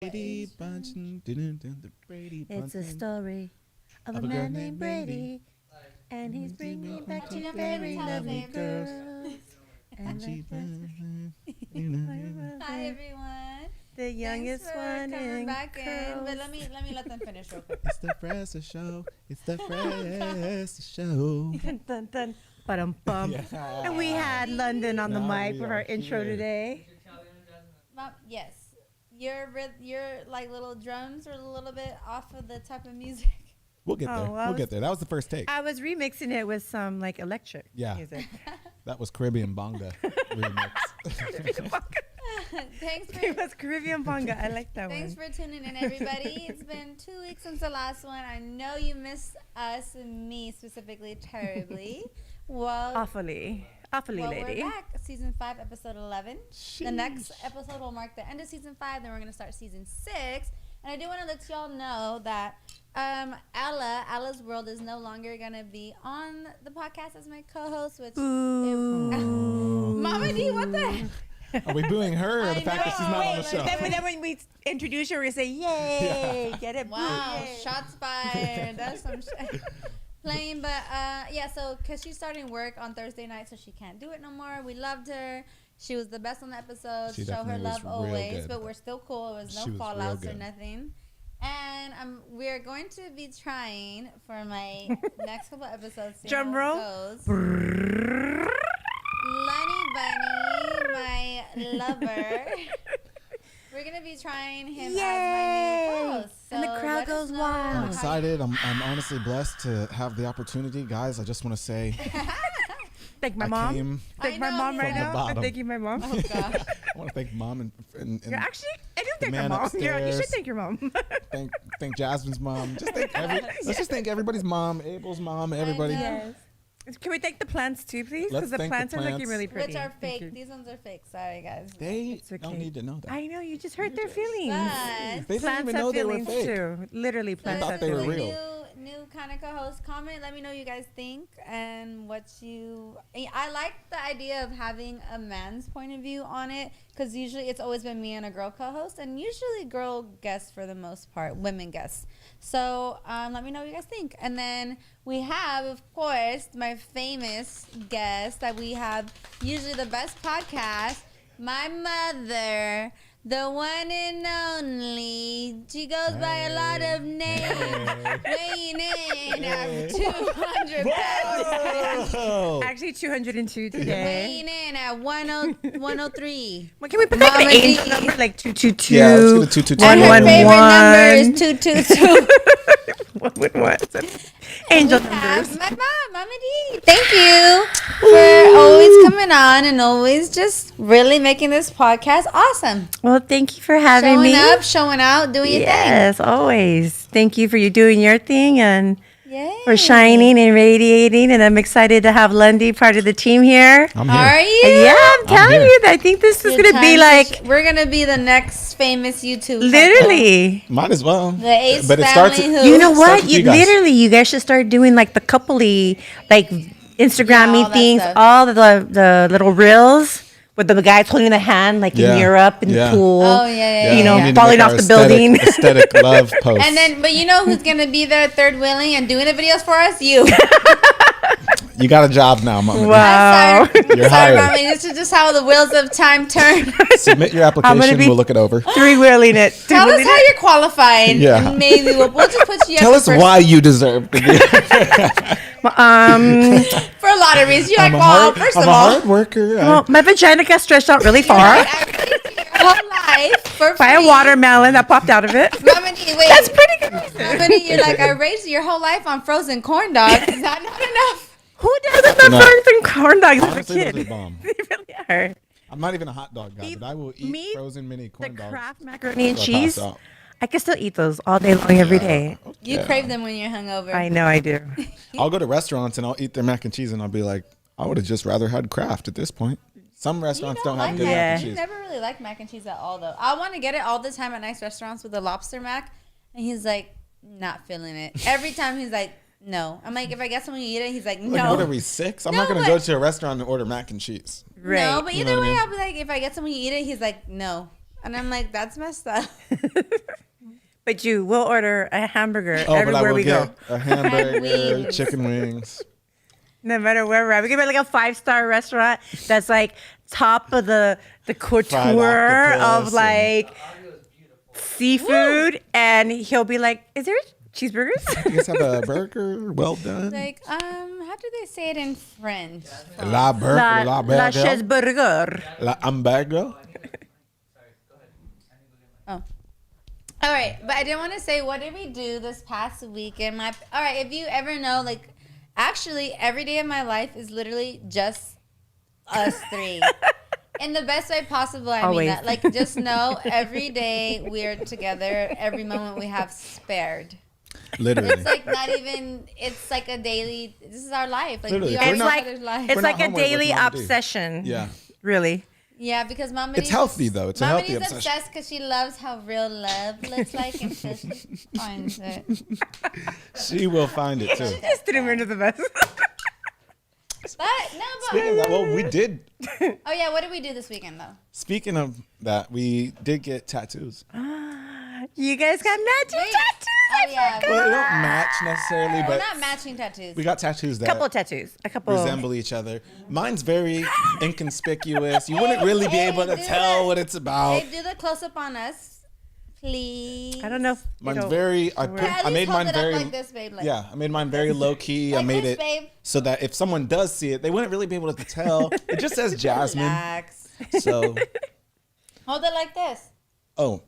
Brady Bunch. The Brady Bunch. It's a story of a man named Brady, and he's bringing back two very lovely girls. And Hi everyone. The youngest Thanks for one coming in back in. curls. But let me let them finish real quick. It's the Fresa Show. It's the Fresa Show. Dun, dun, dun. Ba-dum-bum. Yeah. And we had London on the Now mic we for are our intro here. today. Mom, yes, your like little drums are a little bit off of the type of music. We'll get there. Oh, well, We'll get there. That was the first take. I was remixing it with some like electric music. That was Caribbean Bonga remix. Thanks It for was Caribbean bonga. I like that thanks one. for tuning in, everybody. It's been 2 weeks since the last one. I know you missed us and me specifically terribly. Well, Awfully, lady. we're back. Season 5, episode 11. The Sheesh. next episode will mark the end of season 5. Then we're gonna start season 6. And I do want to let y'all know that Alla's World is no longer gonna be on the podcast as my co-host. Which Mama D, what the? Are we booing her or the I fact that she's not on the know. show? Then when we introduce her, we say, "Yay, get it!" Wow, Yay. shots fired. That's some playing, but yeah. So, cause she's starting work on Thursday night, so she can't do it no more. We loved her. She was the best on the episode. She Show her definitely was love real always, good. but we're still cool. It was She no was real fallouts or good. nothing. And we're going to be trying for my next couple episodes. See Drum how it roll. goes. Lundy Bunny, my lover. We're gonna be trying him as my Yay! new co-host. And the So crowd let us goes know wild. I'm how excited. I'm honestly blessed to have the opportunity. Guys, I just want to say Thank my I mom. came. Thank my I know. mom right From the now. bottom. I'm thanking my mom. Oh gosh. I want to thank Mom and You're actually, I do thank my man mom. You should upstairs. thank your mom. thank Jasmine's mom. Just thank let's just thank everybody's mom, Abel's mom, everybody. know. Yes. Can we thank the plants too, please? Let's Because the thank the plants are looking plants. really pretty. Which are Thank you. fake. These ones are fake. Sorry, guys. They It's okay. don't need to know that. I know, you just hurt their feelings. But They didn't Plants even have know they were feelings fake. too. Literally, plants thought have they were feelings. real. New kind of co-host. Comment. Let me know what you guys think and what you. I like the idea of having a man's point of view on it because usually it's always been me and a girl co-host, and usually girl guests for the most part, women guests. So let me know what you guys think. And then we have, of course, my famous guest that we have usually the best podcast. My mother. The one and only. She goes by a lot of names. Weighing in at 200 pounds. Whoa. Actually, 202 today. Weighing in at 103. Well, can we put like Mama an angel D. number, like 222? Yeah, let's get a 222. And her favorite number is 222. 111. Angel We have numbers. my mom, Mama D. Thank you for always coming on and always just really making this podcast awesome. Well, thank you for having Showing me. up, showing out, doing your thing. Yes, always. Thank you for you doing your thing and Yay. for shining and radiating. And I'm excited to have Lundy part of the team here. I'm Are here. you? Yeah, I'm telling here. you. I think this is Your going to be time like we're gonna be the next famous YouTube couple. literally. Might as well. The Ace But it starts. family who You know Starts what? with You you guys. literally, you guys should start doing like the coupley, like Instagrammy Yeah, all that things, stuff. all the little reels with the guys holding the hand, like Yeah. in Europe in Yeah. the pool. Oh yeah. You know, we need to falling make off our the building. Aesthetic love post. And then, but you know who's gonna be there, third wheeling and doing the videos for us? You. you got a job now, Mama. Wow. Sorry, You're sorry, hired. Mommy. This is just how the wheels of time turn. Submit your I'm gonna application. be- We'll look it over. Three-wheeling it. Tell us Three-wheeling how it. you're qualified. Yeah. And maybe we'll just put you Tell up us for, why you deserve to be. for a lot of reasons. You're like, well, first I'm of a all, hard worker. Well, my vagina got stretched out really far I've raised you your whole life for by a free. watermelon that popped out of it. Mama D, wait. That's pretty good. Mama D, you're like, I raised you your whole life on frozen corn dogs. Is that not enough? Who doesn't No. love frozen corn dogs as a Honestly, those kid? are bomb. They really are. I'm not even a hot dog guy, Eat- but I will eat me, frozen mini The corn dogs. Kraft macaroni and till I pass cheese. out. I can still eat those all day long, every day. You Yeah. crave them when you're hungover. I know I do. I'll go to restaurants and I'll eat their mac and cheese and I'll be like, I would have just rather had Kraft at this point. Some restaurants don't have like good that. mac Yeah. and He cheese. never really liked mac and cheese at all, though. I want to get it all the time at nice restaurants with the lobster mac, and he's like, not feeling it. Every time he's like, no. I'm like, if I get someone you eat it, he's like, Like, no. what are we, 6? I'm No, not going to but- go to a restaurant and order mac and cheese. Right. No, but You either know what I way, mean? I'll be like, if I get someone you eat it, he's like, no. And I'm like, that's messed up. But we'll order a hamburger Oh, but I everywhere will we go. get a hamburger, wings. chicken wings. No matter where we're at. We could be like a 5-star restaurant that's like top of the couture octopus of like seafood. And he'll be like, is there cheeseburgers? You guys have a burger? Well done. Like, how do they say it in French? La burger, la La burger, cheeseburger. la hamburger. Oh. All right, but I didn't want to say, what did we do this past weekend? All right, if you ever know, like, actually, every day of my life is literally just us three. In the best way possible, I Always. mean that. Like, just know every day we're together, every moment we have spared. Literally. It's like not even, it's like a daily, this is our life. Like, Literally. we If are we're It's not- each like other's life. it's We're like not a homeward, daily what's Mama do? obsession. Yeah. Really. Yeah, because Mama It's healthy, though. It's a Mama healthy D's obsession. obsessed because she loves how real love looks like, and so she finds it. She will find it, too. Just threw me under the bus. But Speaking of that, well, we did. oh yeah, what did we do this weekend though? Speaking of that, we did get tattoos. You guys got matching Wait. tattoos. Oh yeah, Well, they don't match necessarily, we're but not matching tattoos. we got tattoos A that couple of tattoos. A couple. resemble each other. Mine's very inconspicuous. You wouldn't really be able to do tell that. what it's about. Hey, do the close up on us, please. I don't know. If Mine's it'll- very. Yeah, at I least made hold mine it up very. like this, babe. Like, Yeah, I made mine very low key. I like made this, it babe. so that if someone does see it, they wouldn't really be able to tell. It just says Jasmine. Relax. So, Hold it like this. oh,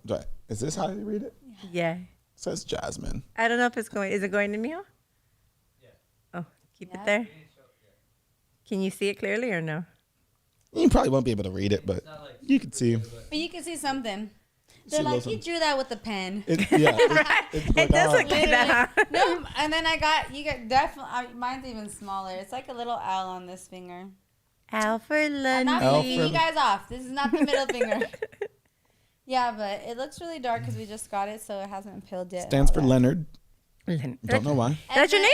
is this how you read it? Yeah. It says Jasmine. I don't know if it's going. Is it going to me? Yeah. Oh, keep Yeah. it there. Can you see it clearly or no? You probably won't be able to read it, but you can see. But you can see something. They're See like, those he drew that with a pen. It does look like that. Huh? No, and then you got definitely. Mine's even smaller. It's like a little L on this finger. Al for I'm not Lundy. Al flicking for- you guys off. This is not the middle finger. Yeah, but it looks really dark because we just got it, so it hasn't peeled yet. Stands for Leonard. Leonard. Don't know why. That's your name?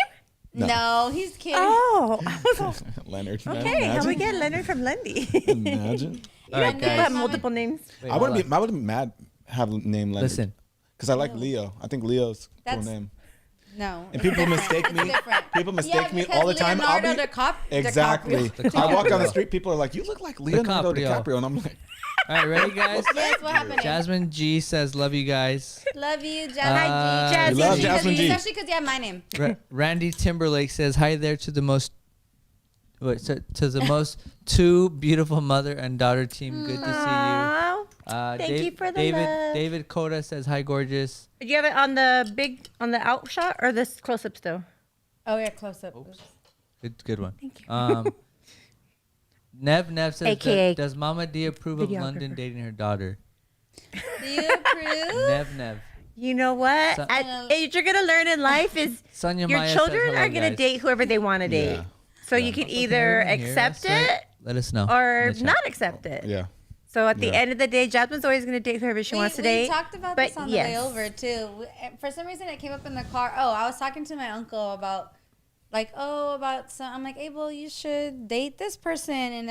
No, he's kidding. Oh. Leonard. Okay. How we get Leonard from Lundy? Imagine. All right, People have guys. multiple names. Wait, I hold wouldn't on. be. I wouldn't be mad. Have a name Leonard. Listen. Because I like Leo. I think Leo's a cool That's- name. No. And people mistake It's me. different. People mistake me because all the time. Leonardo I'll be exactly. DiCaprio. I walk down the street. People are like, "You look like Leonardo DiCaprio. DiCaprio," and I'm like, All right, ready, guys? Yes, what happened? Jasmine G says, "Love you guys." Love you, Jasmine. Hi, G. Jasmine. We love G. Jasmine G. Especially because you have my name. Randy Timberlake says, "Hi there to the most." Wait, to the most two beautiful mother and daughter team. Good to see you. Aw. Thank you for the David love. David Coda says, "Hi, gorgeous." Do you have it on the out shot or this close up still? Oh yeah, close up. Good one. Thank you. Nev says, AKA "Does Mama D approve of videographer. London dating her daughter?" Do you approve? Nev. You know what? So- You're gonna learn in life is Sonia your Maya children says, "Hello, are gonna guys." date whoever they want to date. Yeah. So you can either Here, here, accept that's right. it Let us know. or in the chat. not accept it. "Yeah." So at the Yeah. end of the day, Jasmine's always gonna date whoever she wants to date. We talked about but this on yes. the way over too. For some reason, it came up in the car. Oh, I was talking to my uncle about, about some. I'm like, Abel, you should date this person, and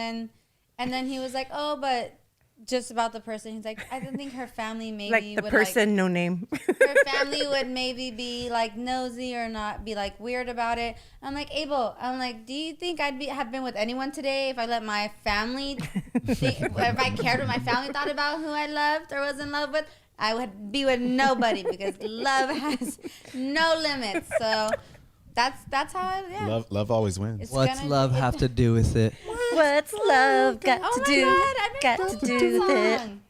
then he was like, oh, but just about the person. He's like, I don't think her family maybe Like the would person, no name. her family would maybe be like nosy or not be like weird about it. I'm like, Abel, do you think have been with anyone today if I let my family if I cared what my family thought about who I loved or was in love with? I would be with nobody because love has no limits. So that's how Love always wins. It's What's gonna- love have to do with it? What's love got Oh to my do? God, I've Got been to close do with it. song.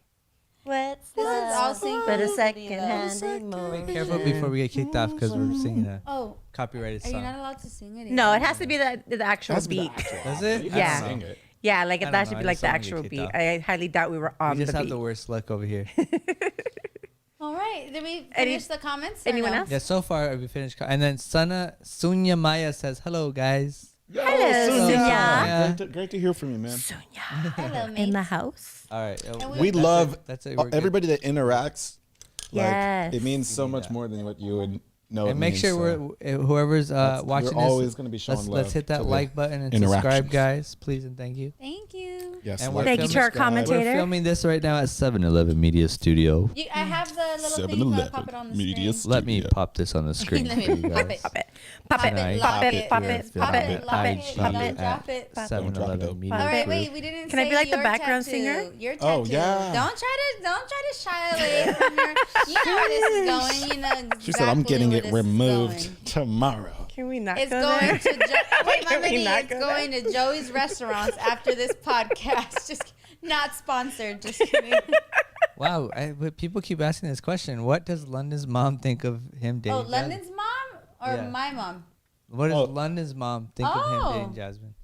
What's This is all love? synchronicity, But a though. second-hand Wait, emotion. careful before we get kicked off because we're singing a Oh, copyrighted are you not song. allowed to sing it? No, it has to be the actual Has to be beat. the actual Does album. it? You Yeah. have to sing it. Yeah, like I it don't that know, should I be like just the don't wanna get actual kicked beat. off. I highly doubt we were on We just the have beat. the worst luck over here. All right. Did we Any- finish the comments? or anyone no? else? Yeah, so far we finished. And then Sunya Maya says, "Hello, guys." Yo, Hello, Sonia. Sonia. Great to hear from you, man. Sonia Hello, in mate. the house. All right. And We that's love it. That's it. We're good. everybody that interacts. Yes. It means so much more than what you would know. And it make means, sure so. whoever's watching we're this, always going to be showing let's love hit to that the like button and subscribe, interactions. guys, please and thank you. Thank you. Yes. And like, Thank you to our subscribe. commentator. We're filming this right now at 7-Eleven Media Studio. I have the little thing. You want to pop it on the Media screen? Let me Studio. pop this on the screen Let for me you pop guys. it. Pop it. Pop it. Tonight, Pop it. it, Pop here, it. filming Pop it, it. lock Pop it, it. don't Pop it. drop it. Pop it. 7-Eleven Media All right, Group. wait. We didn't Can I say be like the your background tattoo. singer? Your tattoo. Oh, yeah. Don't try to shy away from your. You know where this is going. You know exactly She said, I'm getting where it this is removed going. tomorrow. Can we not It's go going there? to wait, Can we Mommy, not it's go going to Joey's restaurants after this podcast. Just not sponsored. Just kidding. Wow, but people keep asking this question. What does London's mom think of him dating? Oh, London's mom or Yeah. my mom? What does Oh. London's mom think of him Oh. dating Jasmine?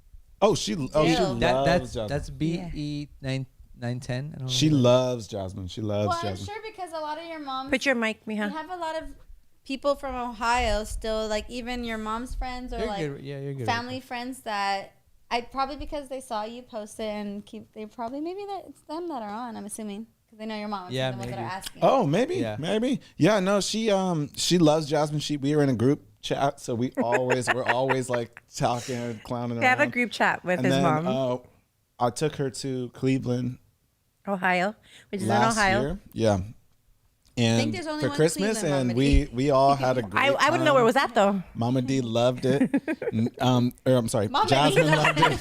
She Ew. loves That's Jasmine. BE 910. I don't She know. loves Jasmine. She loves Well, I'm Jasmine. sure because a lot of your moms. Put your mic, We Miha. have a lot of people from Ohio still, like even your mom's friends or You're like good. Yeah, you're good. family friends that I probably because they saw you post it and they probably maybe that it's them that are on. I'm assuming because they know your mom. Yeah, the ones that are maybe. asking. Oh, maybe, Yeah. maybe. Yeah, no, she loves Jasmine. We were in a group chat, so we're always like talking and clowning around. They have a group chat with and his then, mom. I took her to Cleveland Ohio, which is in last Ohio. year. Yeah. And think there's only for one Christmas, Cleveland, and Mama we all had a great I wouldn't know where it was time. at though. Mama D loved it. I'm sorry, Mama D Jasmine loved loved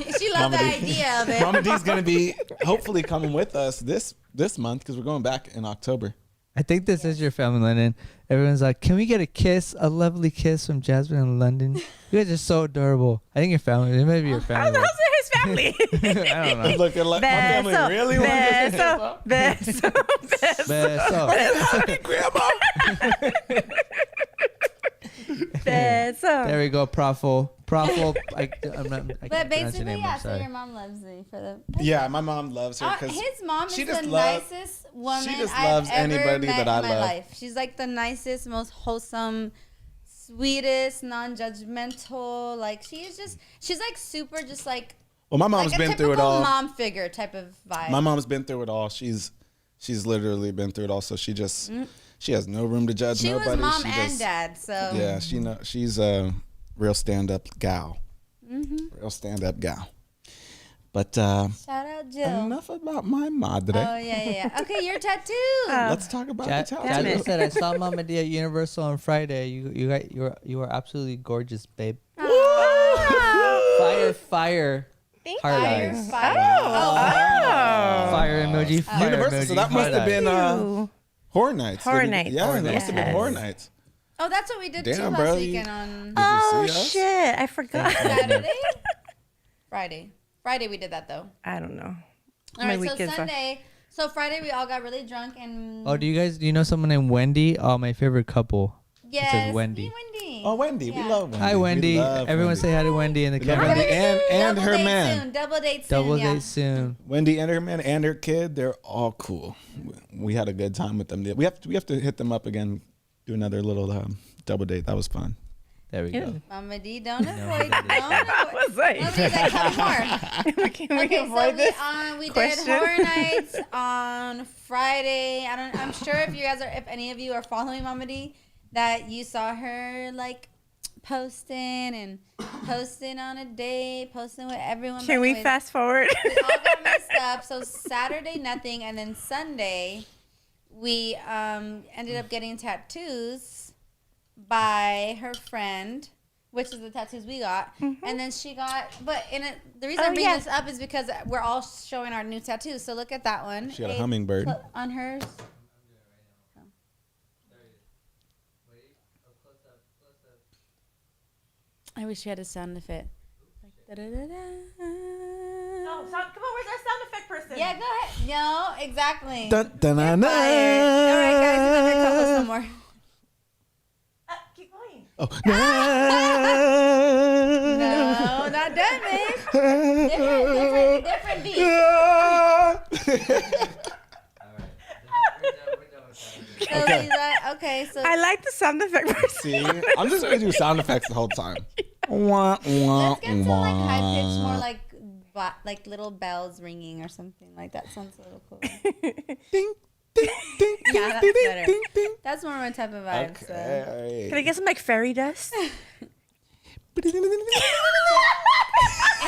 it. She loved Mama the D. idea of it. Mama D's gonna be hopefully coming with us this month because we're going back in October. I think this is your family, London. Everyone's like, can we get a lovely kiss from Jasmine and London? You guys are so adorable. I think your family. It might be your How's family. his family? I don't know. Look at like my family Beso, really wants beso, beso, beso, Beso. Grandma. beso. There we go, Profo. Profo. I But can't pronounce your basically, name. yeah. I'm So sorry. your mom loves me for the. Yeah, my mom loves her because His mom is she the just loves- nicest woman she just I've loves ever anybody met that I in my love. life. She's like the nicest, most wholesome, sweetest, non-judgmental. Like she's like super, just like well, my mom's like a been through it typical all. mom figure type of vibe. My mom's been through it all. She's literally been through it all. So she has no room to judge she nobody. was mom She and just- dad, so Yeah, she's a real stand-up gal. Mm-hmm. Real stand-up gal. But shout out Jill. enough about my madre. Oh yeah. Okay, your tattoo. Let's talk about the tattoo. Damn Jasmine it. said, I saw Mama D at Universal on Friday. You are absolutely gorgeous, babe. Fire. Heart eyes. Fire. Fire emoji. Fire Universal. emoji. So that must heart have been Ew. Horror Nights. Horror Nights. Yeah, Horror that must have been Nights. Horror Nights. Oh, that's what we did too Damn, last bro, weekend on Did you Oh see us? shit! I forgot. Saturday. Friday we did that though. I don't know. All My right, so weekends are- Sunday. So Friday we all got really drunk and. Oh, do you know someone named Wendy? Oh, my favorite couple. Yes, says Wendy. me and Wendy. Oh, Wendy. We Yeah. love Wendy. Hi, Wendy. We love Everyone Wendy. say hi to Wendy in the We love camera. Wendy and Double her date man. Soon. Double date soon. Double yeah. date soon. Wendy and her man and her kid, they're all cool. We had a good time with them. We have to hit them up again, do another little double date. That was fun. There we Yeah. go. Mama D, don't avoid. Wendy. Don't I avoid. was like, Mama D's like, tell me more. can we Okay, avoid so this? we did question? Horror Nights on Friday. I'm sure if any of you are following Mama D, that you saw her like posting on a date, posting with everyone. Can But we anyways, fast forward? we all got messed up. So Saturday nothing, and then Sunday we ended up getting tattoos by her friend, which is the tattoos we got, and then she got. But the reason I bring this up is because we're all showing our new tattoos. So look at that one. She got a hummingbird. On hers. I wish you had a sound effect. Like, da-da-da-da. Come on, where's our sound effect person? Yeah, go ahead. No, exactly. Dun, dun, dun, dun. All right, guys, let me co-host some more. Keep going. Oh. No, not done, man. Different beat. Okay, so I like the sound effect person. See, I'm just gonna do sound effects the whole time. Wah, wah, let's get to like high pitch, more wah. like little bells ringing or something like that. Sounds a little cool. Ding, ding, ding, Yeah, that's ding, ding, better. ding, ding. That's more my type of vibe. So. Okay. Can I get some like fairy dust? And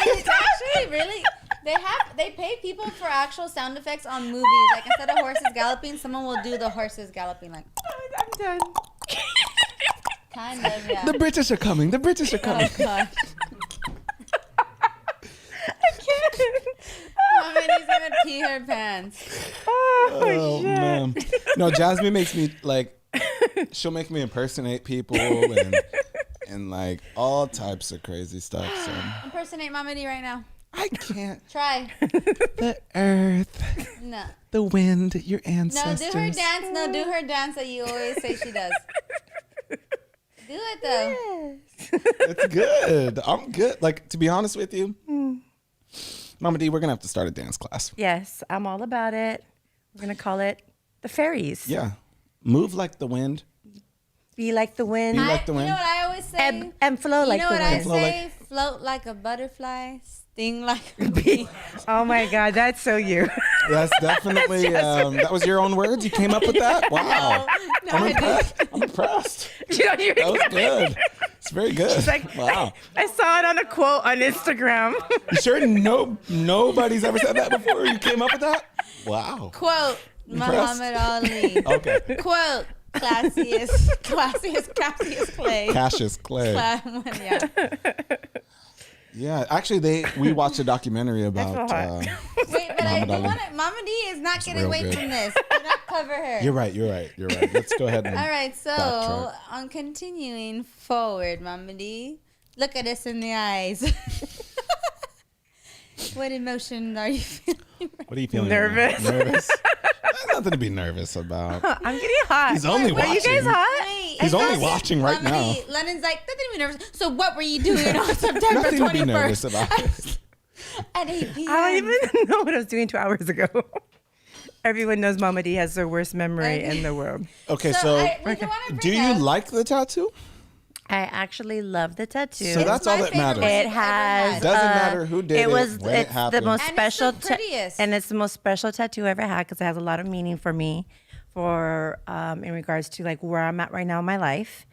it's actually really They pay people for actual sound effects on movies. Like instead of horses galloping, someone will do the horses galloping. Like I'm done. kind of, yeah. The British are coming. The British are coming. Oh gosh. I can't. Mommy's gonna pee her pants. Oh man. No, Jasmine makes me like. She'll make me impersonate people and like all types of crazy stuff. So Impersonate Mama D right now. I can't. Try. The earth, No. the wind, your No, ancestors. do her dance. No, do her dance that you always say she does. Do it though. It's good. I'm good. Like, to be honest with you, Mama D, we're gonna have to start a dance class. Yes, I'm all about it. We're gonna call it the fairies. Yeah. Move like the wind. Be like the wind. Be like the You wind. know what I always say? Ebb and flow like you know the what I wind. Flow say? Float like a butterfly, sting like a bee. Oh my God, that's so you. That's definitely that was your own words. You came up with that. Wow. No, I'm I didn't. impressed. I'm impressed. You know, you're That was good. It's very good. It's like, Wow. I saw it on a quote on Instagram. You sure nobody's ever said that before? You came up with that? Wow. Quote, Impressed? Muhammad Ali. Okay. Quote, classiest Clay. Cassius Clay. Yeah. Yeah, actually, we watched a documentary about. hot. Wait, but I Muhammad do Ali. want to. Mama D is not getting real away good. from this. Do not cover her. You're right. Let's go ahead and. All right, so backtrack. on continuing forward, Mama D, look at us in the eyes. What emotion are you feeling? What are you feeling? Nervous. Nervous. There's nothing to be nervous about. I'm getting hot. He's only Are you guys watching. hot? Wait, He's I only thought- watching right Mama now. D, London's like, nothing to be nervous. So what were you doing on September Nothing to be 21st? nervous about. At 8 p.m. I don't even know what I was doing 2 hours ago. Everyone knows Mama D has the worst memory in the world. Okay, So so I- we do wanna bring do you up- like the tattoo? I actually love the tattoo. So that's all my that favorite matters. one It you've has. ever Doesn't matter who did it, when it It's the happened. most And it's special. the prettiest. And it's the most special tattoo I ever had because it has a lot of meaning for me, for in regards to like where I'm at right now in my life,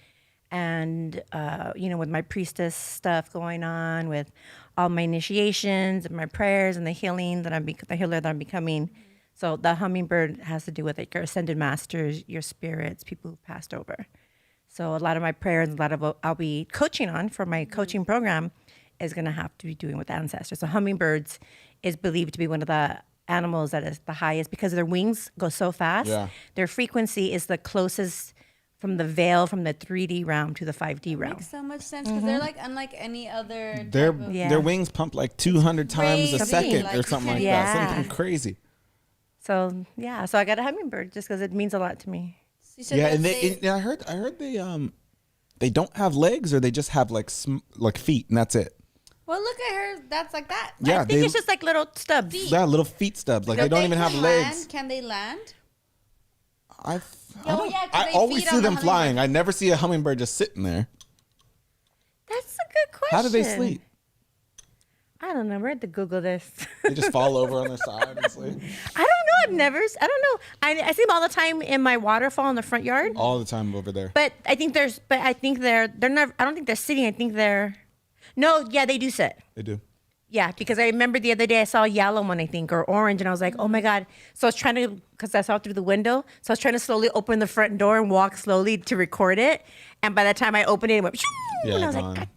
and with my priestess stuff going on, with all my initiations and my prayers and the healing that the healer that I'm becoming. So the hummingbird has to do with like your ascended masters, your spirits, people who've passed over. So a lot of my prayers, a lot of what I'll be coaching on for my coaching program is going to have to be doing with ancestors. So hummingbirds is believed to be one of the animals that is the highest because their wings go so fast. Yeah. Their frequency is the closest from the veil from the 3D realm to the 5D realm. Makes so much sense because they're like unlike any other. Their type of- Yeah. their wings pump like 200 times a Crazy. second Like, or something like yeah. that. Something crazy. So yeah, so I got a hummingbird just because it means a lot to me. You said Yeah, that and they- I heard they don't have legs or they just have like feet and that's it. Well, look at her. That's like that. Yeah, I think it's just like little stubs. yeah, little feet stubs. Like they don't even have can legs. Land. Can they land? I Oh, yeah, 'cause I they always feed see on the them flying. I never see a hummingbird just sitting there. That's a good question. How do they sleep? I don't know. We're going to Google this. They just fall over on their side and sleep I don't know. I don't know. I see them all the time in my waterfall in the front yard. all the time over there. But I think they're not, I don't think they're sitting. I think no, yeah, they do sit. They do. Yeah, because I remember the other day I saw a yellow one, I think, or orange, and I was like, oh my God. So I was trying to, because I saw it through the window, so I was trying to slowly open the front door and walk slowly to record it. And by the time I opened it, it went, shoo, Yeah, and I was gone. like,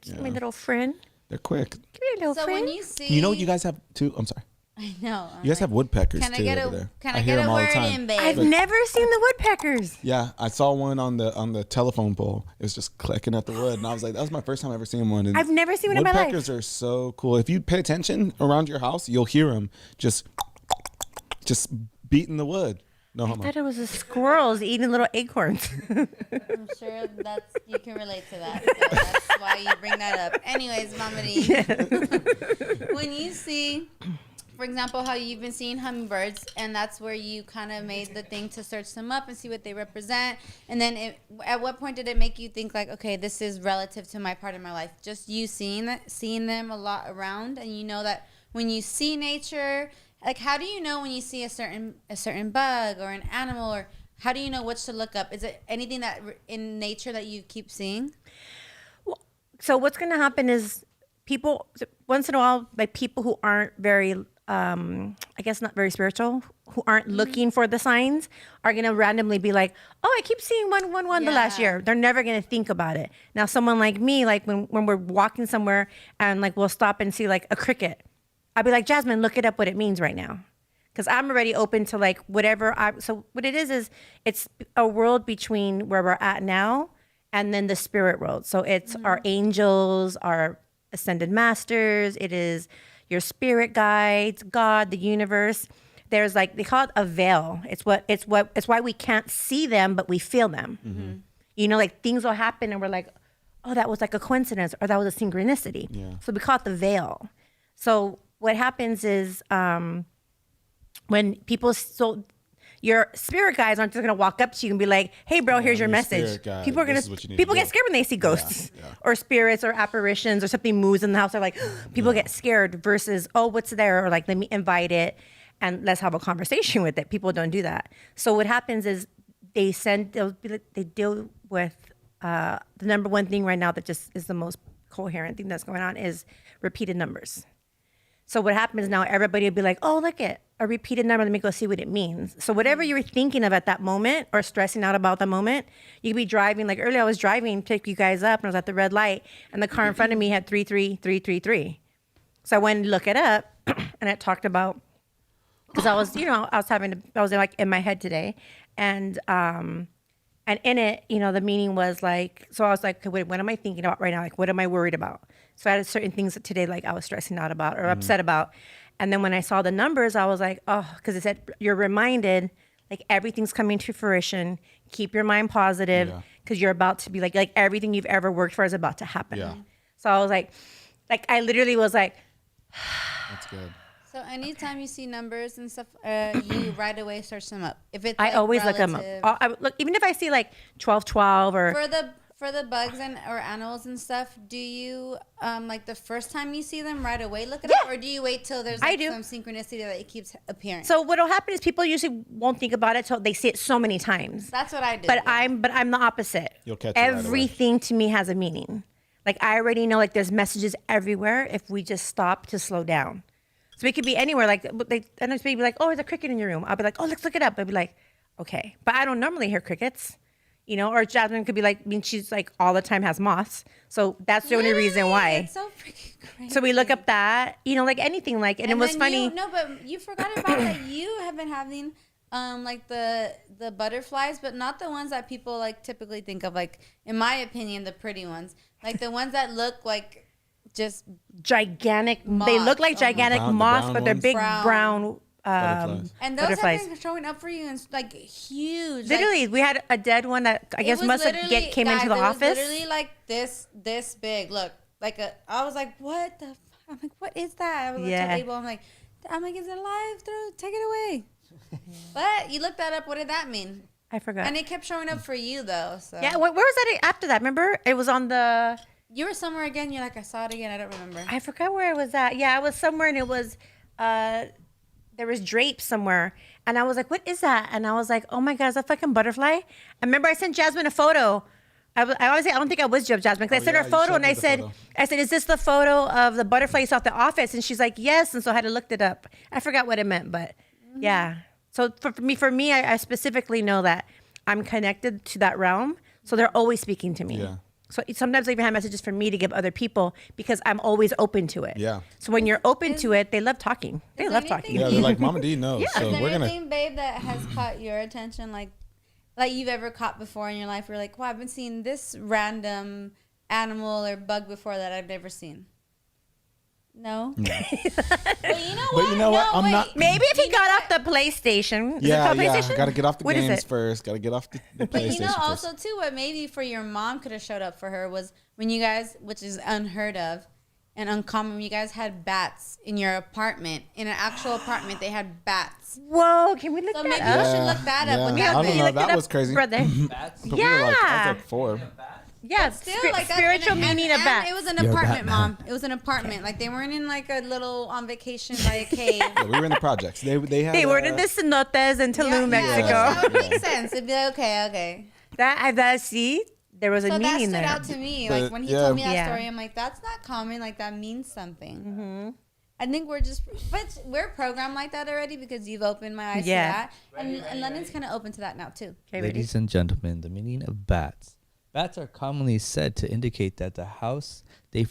God, my little friend. They're quick. Come here, little So friend. when you see, You know what you guys have too? I'm sorry. I know. You guys have woodpeckers Can I too get over a there. Can I hear get them a all the word time. in, babe? I've never seen the woodpeckers. Yeah, I saw one on the telephone pole. It was just clicking at the wood, and I was like, that was my first time ever seeing one. And I've never seen one in my life. Woodpeckers are so cool. If you pay attention around your house, you'll hear them just beating the wood. No I homo. thought it was the squirrels eating little acorns. I'm sure you can relate to that. So that's why you bring that up. Anyways, Mama D, when you see, for example, how you've been seeing hummingbirds, and that's where you kind of made the thing to search them up and see what they represent. And then at what point did it make you think like, okay, this is relative to my part of my life? Just you seeing them a lot around, and you know that when you see nature, like how do you know when you see a certain bug or an animal, or how do you know which to look up? Is it anything that in nature that you keep seeing? So what's going to happen is people once in a while, like people who aren't very, I guess not very spiritual, who aren't looking for the signs, are gonna randomly be like, "Oh, I keep seeing 111 the last Yeah. year." They're never gonna think about it. Now, someone like me, like when we're walking somewhere and like we'll stop and see like a cricket, I'll be like, "Jasmine, look it up what it means right now." Because I'm already open to like whatever. So what it is it's a world between where we're at now and then the spirit world. So it's our angels, our ascended masters. It is your spirit guides, God, the universe. There's like, they call it a veil. It's why we can't see them, but we feel them. You know, like things will happen and we're like, oh, that was like a coincidence or that was a synchronicity. Yeah. So we call it the veil. So what happens is, when people, so your spirit guides aren't just gonna walk up to you and be like, "Hey, bro, here's your your message." spirit guide, People are this gonna, is what you need to people do. get scared when they see ghosts Yeah. or spirits or apparitions or something moves in the house. They're like, people get scared versus, oh, what's there? Or like, let me invite it and let's have a conversation with it. People don't do that. So what happens is they deal with the number one thing right now that just is the most coherent thing that's going on is repeated numbers. So what happens now, everybody will be like, oh, look at a repeated number. Let me go see what it means. So whatever you were thinking of at that moment or stressing out about the moment, you could be driving. Like earlier I was driving to pick you guys up and I was at the red light and the car in front of me had 33333. So I went and look it up and it talked about, because I was, I was like in my head today. And in it, the meaning was like, so I was like, wait, what am I thinking about right now? Like, what am I worried about? So I had certain things that today, like I was stressing out about or upset about. And then when I saw the numbers, I was like, oh, because it said, you're reminded, like everything's coming to fruition. Keep your mind positive because you're about to be like everything you've ever worked for is about to happen. Yeah. So I was like I literally was like, That's good. So anytime you see numbers and stuff, you right away search them up. If it's I like always look them up. relative. Look, even if I see like 1212 or For the bugs or animals and stuff, do you like the first time you see them right away look it up, or do you wait till there's like some synchronicity that it keeps appearing? So what'll happen is people usually won't think about it till they see it so many times. That's what I do. But I'm the opposite. You'll catch it right away. Everything to me has a meaning. Like I already know like there's messages everywhere if we just stop to slow down. So it could be anywhere. Like and it's maybe like, oh, there's a cricket in your room. I'll be like, oh, let's look it up. I'll be like, okay. But I don't normally hear crickets. Or Jasmine could be like, she's like all the time has moths. So that's the only reason why. It's so freaking crazy. So we look up that, like anything like, and it was funny. But you forgot about that. You have been having like the butterflies, but not the ones that people like typically think of. Like, in my opinion, the pretty ones, like the ones that look like just gigantic. moths. They look like gigantic Brown- the moths, brown but they're ones? big Brown. brown Butterflies. and those butterflies. have been showing up for you and like huge. Literally, we had a dead one that I It guess was must have literally- came into the guys, it was office. literally like this big. Look, I was like, what the? I'm like, what is that? I was like, to Abel, I'm like, is it alive? Take it away. But you looked that up. What did that mean? I forgot. And it kept showing up for you though. So Yeah, where was that after that? Remember, it was on the. you were somewhere again. You're like, I saw it again. I don't remember. I forgot where I was at. Yeah, I was somewhere, and it was. There was drapes somewhere, and I was like, "What is that?" And I was like, "Oh my god, is that fucking butterfly?" I remember I sent Jasmine a photo. I don't think I was Jasmine because I sent her a you photo showed and me I the said, photo. "Is this the photo of the butterfly you saw at the office?" And she's like, "Yes." And so I had to look it up. I forgot what it meant, but yeah. So for me, I specifically know that I'm connected to that realm, so they're always speaking to me. Yeah. So sometimes they even have messages for me to give other people because I'm always open to it. Yeah. So when you're open to it, they love talking. They love talking. Yeah, they're like, Mama D knows. So Is there we're gonna. anything, babe, that has caught your attention, like you've ever caught before in your life? You're like, wow, I've been seeing this random animal or bug before that I've never seen. No. But you know what? But you know what? I'm not. Maybe if he got off the PlayStation. Is it Yeah, called yeah. PlayStation? Got to get off the What is games it? first. Got to get off the But PlayStation you know, first. also too, what maybe for your mom could have showed up for her was when you guys, which is unheard of and uncommon, when you guys had bats in your apartment, in an actual apartment, they had bats. Whoa, can we look So that maybe up? you should look that up. When Yeah. that I don't know. happened. That was crazy. Brother. Bats? But we were like, I Yeah. was like 4. Yeah, Still, like that, spiritual meaning of and bat. it was an apartment, Mom. It was an apartment. Like they weren't in like a little on vacation by a cave. Yeah, we were in the projects. They had. They were in the cenotes in Tulum, Yeah, Mexico. that would Yeah. make sense. It'd be like, okay. That see, there was a So that meaning stood there. out to me. But, Like when he yeah. told me that Yeah. story, I'm like, that's not common. Like that means something. Mm-hmm. I think but we're programmed like that already because you've opened my eyes Yeah. to that, and London's kind of open to that now too. Okay, ready? Ladies and gentlemen, the meaning of bats. Bats are commonly said to indicate that the house this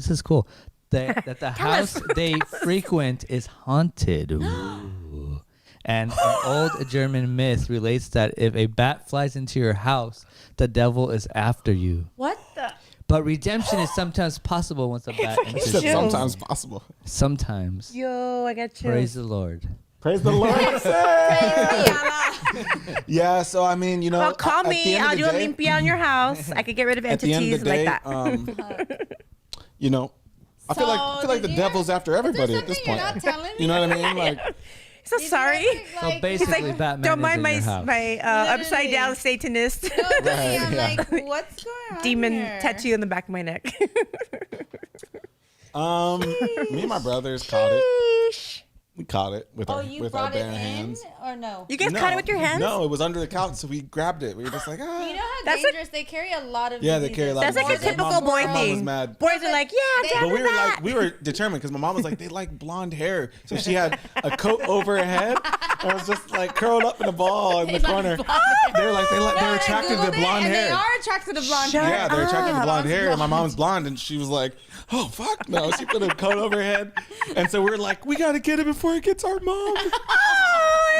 is cool. That the house they frequent is haunted. Ooh. And an old German myth relates that if a bat flies into your house, the devil is after you. What the? But redemption is sometimes possible once a bat He enters said your Chills. sometimes possible. Sometimes. Yo, I got chills. Praise the Lord. Praise the Lord. Yeah, Yeah, so I mean, you know, Well, call at the me. end of I'll the do a day- limpia on your house. I could get rid of At the end entities of the day, like that. you know, I feel like the did you devil's after everybody at this something point. you're not telling me? You know what I mean? Like, So Did you sorry. guys, So like, basically, have- Batman Don't is mind in my your house. upside Literally. down Satanist No, really, I'm yeah. like, what's going on demon here? tattoo on the back of my neck. me and my brothers caught it. Sheesh. We caught it with Oh, our you with our brought it bare in hands. or no? You guys caught it with your hands? No, it was under the couch, so we grabbed it. We were just like, ah. You know how That's dangerous they carry a lot of. Yeah, they carry a lot That's of like a diseases. typical My mom- boy my mom was thing. mad. Boys are like, yeah, They- I'm But we were that. like, we were determined because my mom was like, they like blonde hair. So she had a coat over her head and it was just like curled up in a ball in the corner. They were like, they're attracted to blonde and hair. They are attracted to blonde Shut hair. Yeah, they're attracted to up. blonde hair. And my mom's blonde and she was like, oh, fuck no. She put a coat over her head. And so we were like, we got to get it before it gets our mom.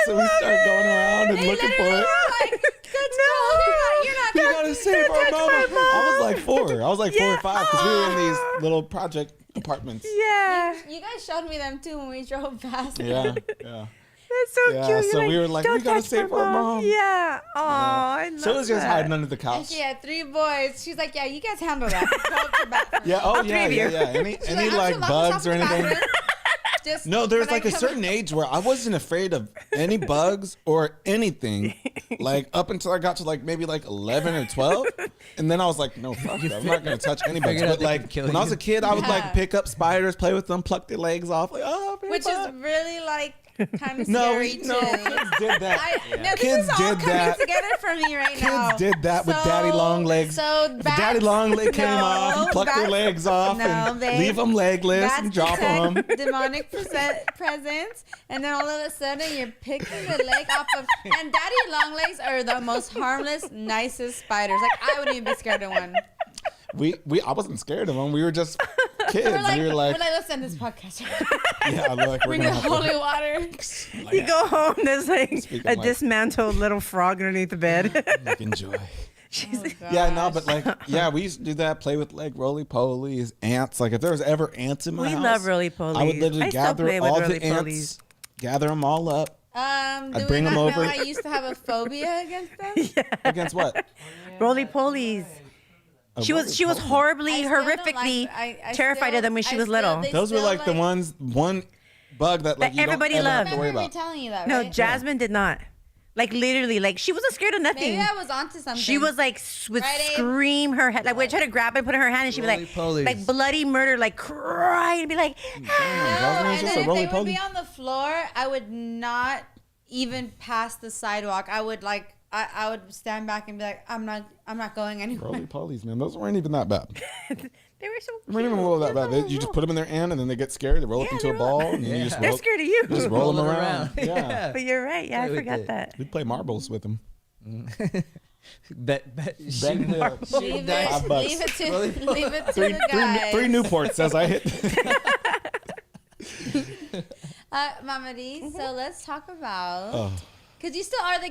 So we started going around and looking for it. Like, no, you're not. We gotta save our touch mama. my mom. I was like 4. I was like 4 Yeah. or 5 because we were in these little project apartments. Yeah, You guys showed me them too when we drove past. Yeah. that's so Yeah, cute. so You're we were like, "Don't we gotta touch save my our mom." Yeah. Oh, I love So it was just that. hiding under the And couch. she had 3 boys. She's like, yeah, you guys handle that. Go up to the bathroom. Yeah. Oh All yeah. three Yeah. of you. Yeah. Any She's any I'm like too locked bugs up or in the anything? bathroom. Just No, there's when I like a come certain age where I wasn't afraid of any bugs or anything, like up until I got to like maybe like 11 or 12, and then I was like, no, fuck that. I'm not gonna touch any bugs. figured out But they like could kill when I was you. a kid, I would Yeah. like pick up spiders, play with them, pluck their legs off, like oh, very Which is fun. really like kind of No, scary too. no, kids did that. No, this Kids is all did coming that. together for me right now. Kids did that with Daddy Long Legs. So If Daddy bats- Long Leg came no, off, and plucked their bats- legs off, no, and babe. leave them legless Bats and drop protect them. demonic presence, and then all of a sudden you're picking the leg off of. And Daddy Long Legs are the most harmless, nicest spiders. Like I wouldn't even be scared of one. I wasn't scared of them. We were just kids. We're we were like, let's end this podcast. yeah, we're like, we're Bring gonna the have holy to. water. You go home. There's like Speaking a like- dismantled little frog underneath the bed. Like, enjoy. She's Yeah, no, but like, yeah, we used to do that. Play with like roly polies, ants. Like, if there was ever ants in my We house, love roly-polies. I would literally I still gather play with all the roly-polies. ants, gather them all up. Do bring we them not know over. I used to have a phobia against them? Against what? roly polies. A She was roly-poly. horribly, I still don't horrifically like- I terrified still- of them when she I was still- little. they Those were still, like the one bug that like That you everybody don't ever loved. have to worry remember me about. telling you that, No, right? Jasmine did not. Like literally, like she wasn't scared of nothing. Maybe I was onto something. She was like would Right, Abe? scream her head, like we'd try to grab it and put it in her hand, and she'd be like, Roly-polies. like bloody murder, like cry and be like, No, Jasmine was and just then a if they would roly-poly. be on the floor, I would not even pass the sidewalk. I would like, I would stand back and be like, I'm not going anywhere. Roly polies, man. Those weren't even that bad. they were so They weren't even roll that bad. You just put them in their hand and then they get scared. They roll up Yeah, into they a roll- ball and then you just They're roll, scared of you. just roll them Roll it around. Yeah. But you're right. Yeah, Play I with forgot it. that. We'd play marbles with them. Bet. Bet shoot here. them. Shoot Leave them it, $5 bucks. leave it to, leave it to Three, the three, guys. three Newports as I hit. Mama D, so let's talk about. Oh. Because you still are the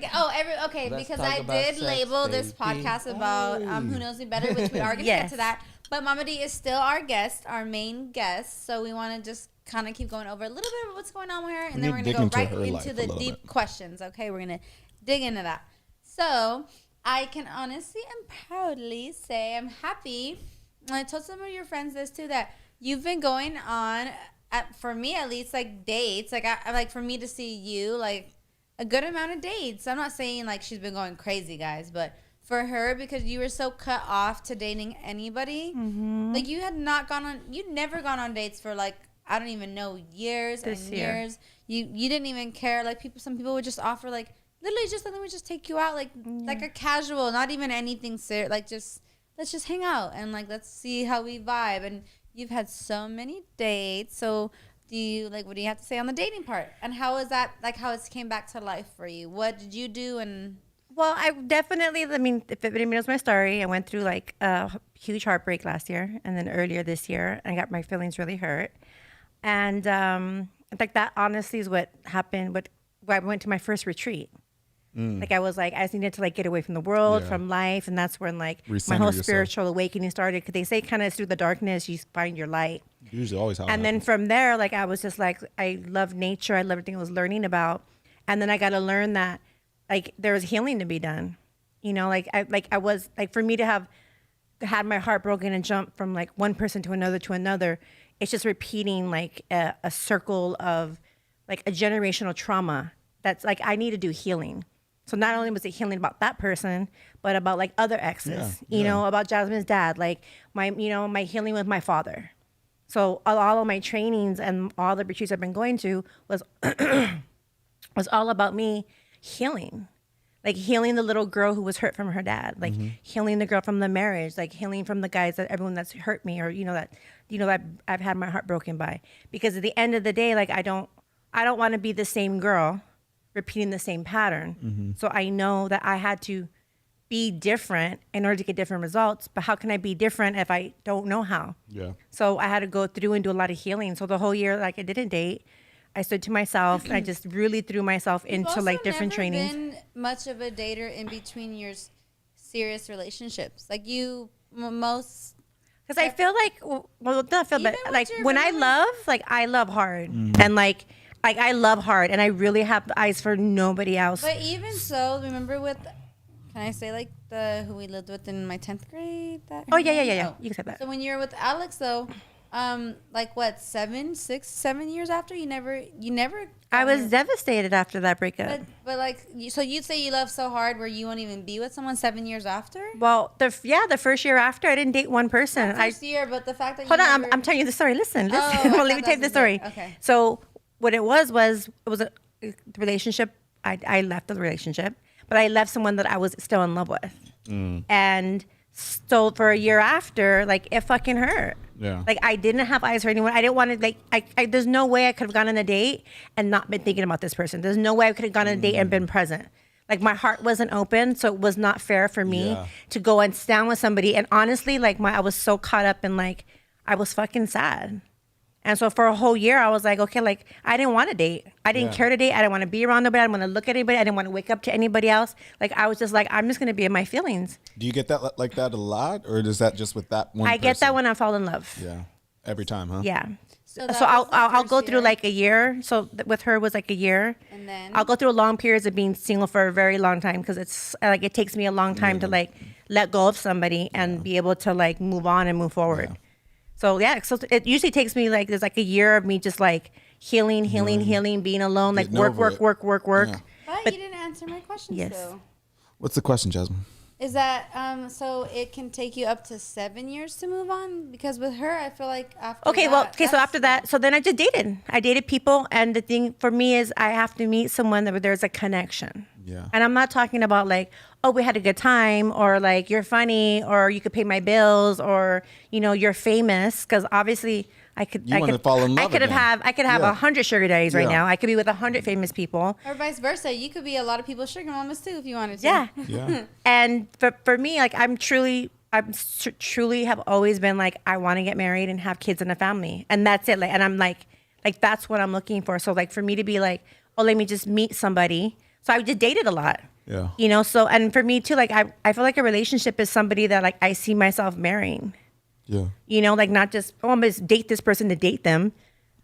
okay. Let's because talk I about did sex, label this baby. podcast about who knows me better, which we are gonna Yes. get to that. But Mama D is still our guest, our main guest. So we want to just kind of keep going over a little bit of what's going on with her, and then we're need gonna to go dig right into her into life a the little deep bit. questions. Okay, we're gonna dig into that. So I can honestly and proudly say I'm happy. And I told some of your friends this too, that you've been going on, for me at least, like dates. Like I like for me to see you like a good amount of dates. I'm not saying like she's been going crazy, guys, but for her, because you were so cut off to dating anybody, like you'd never gone on dates for like, I don't even know, years This and year. years. You didn't even care. Like some people would just offer like literally just let me just take you out, like a casual, not even anything serious, like just let's just hang out and like let's see how we vibe. And you've had so many dates, so what do you have to say on the dating part? And how is that, like, how it came back to life for you? What did you do? And Well, I mean, if anybody knows my story, I went through like a huge heartbreak last year, and then earlier this year, I got my feelings really hurt. And like that honestly is what happened. When I went to my first retreat. Like I was like, I just needed to like get away from the world, from life. And that's when like my whole spiritual awakening started. Cause they say kind of through the darkness, you find your light. Usually always how it And then happens. from there, like I was just like, I love nature. I love everything I was learning about. And then I got to learn that like there was healing to be done. You know, I was like, for me to have had my heart broken and jump from like one person to another, it's just repeating like a circle of like a generational trauma. That's like, I need to do healing. So not only was it healing about that person, but about like other exes, you know, about Jasmine's dad, like my healing with my father. So all of my trainings and all the retreats I've been going to was all about me healing, like healing the little girl who was hurt from her dad, like healing the girl from the marriage, like healing from the guys that everyone that's hurt me, or that I've had my heart broken by. Because at the end of the day, like I don't want to be the same girl repeating the same pattern. So I know that I had to be different in order to get different results. But how can I be different if I don't know how? Yeah. So I had to go through and do a lot of healing. So the whole year, like I didn't date. I stood to myself and I just really threw myself into like different trainings. You've also never been much of a dater in between your serious relationships. Like you most. Because I feel like, well, not feel, but like when I love, like I love hard. And like I love hard, and I really have eyes for nobody else. But even so, remember with, can I say like who we lived with in my 10th grade? Oh yeah. You can say that. So when you were with Alex though, like what, 7 years after, you never. I was devastated after that breakup. But like, so you'd say you love so hard where you won't even be with someone 7 years after? Well, the first year after, I didn't date one person. First year, but the fact that hold on, I'm telling you the story. Listen. Well, let me tell you the story. Okay. So what it was a relationship. I left the relationship, but I left someone that I was still in love with. And so for a year after, like it fucking hurt. Yeah. Like I didn't have eyes for anyone. I didn't want to like, I there's no way I could have gone on a date and not been thinking about this person. There's no way I could have gone on a date and been present. Like my heart wasn't open. So it was not fair for me to go and stand with somebody. And honestly, like I was so caught up in like, I was fucking sad. And so for a whole year, I was like, okay, like I didn't want to date. I didn't care to date. I didn't want to be around nobody. I didn't want to look at anybody. I didn't want to wake up to anybody else. Like I was just like, I'm just going to be in my feelings. Do you get that like that a lot, or is that just with that one I get that person? when I fall in love. Yeah. Every time, huh? Yeah. So I'll go through like a year. So with her was like a year. And then I'll go through long periods of being single for a very long time, because it's like it takes me a long time to like let go of somebody and be able to like move on and move forward. Yeah. So so it usually takes me like there's like a year of me just like healing, being alone, like Getting work. Yeah. But you didn't answer my question. Yes. Still. What's the question, Jasmine? Is that so it can take you up to 7 years to move on? Because with her, I feel like after So after that, so then I just dated. I dated people, and the thing for me is I have to meet someone that there's a connection. Yeah. And I'm not talking about like, oh, we had a good time, or like you're funny, or you could pay my bills, or you're famous, because obviously I could fall in love I could have 100 sugar daddies right Yeah. now. I could be with 100 famous people. Or vice versa. You could be a lot of people's sugar mamas too if you wanted to. Yeah. Yeah. And for me, like I'm truly have always been like, I want to get married and have kids and a family, and that's it. Like, and I'm like that's what I'm looking for. So like for me to be like, oh, let me just meet somebody. So I just dated a lot. Yeah. So, and for me too, like I feel like a relationship is somebody that like I see myself marrying. Yeah. Like not just, oh, I'm going to date this person to date them.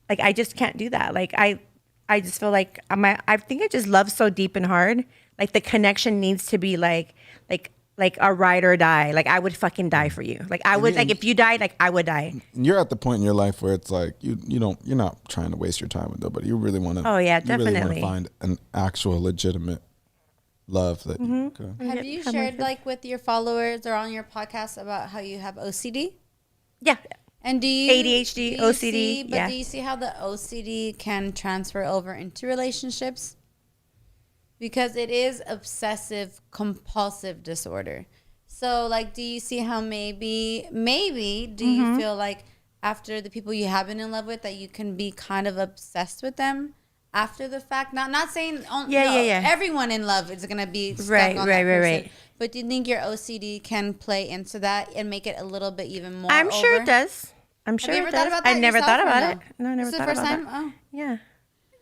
Like I just can't do that. Like I just feel like I think I just love so deep and hard. Like the connection needs to be like a ride or die. Like I would fucking die for you. Like I would, like if you died, like I would die. You're at the point in your life where it's like you're not trying to waste your time with nobody. You really want to. Oh yeah, you really definitely. want to find an actual legitimate love that. Have you shared like with your followers or on your podcast about how you have OCD? Yeah. And do you ADHD, OCD, do you see how the OCD can transfer over into relationships? because it is obsessive compulsive disorder. So like, do you see how maybe do you feel like after the people you have been in love with that you can be kind of obsessed with them after the fact? Not saying everyone in love is gonna be stuck on that person. Right. But do you think your OCD can play into that and make it a little bit even more? I'm sure it does. I'm sure it does. I never thought about it. No, I never thought about it. This is the first time? Oh. Yeah.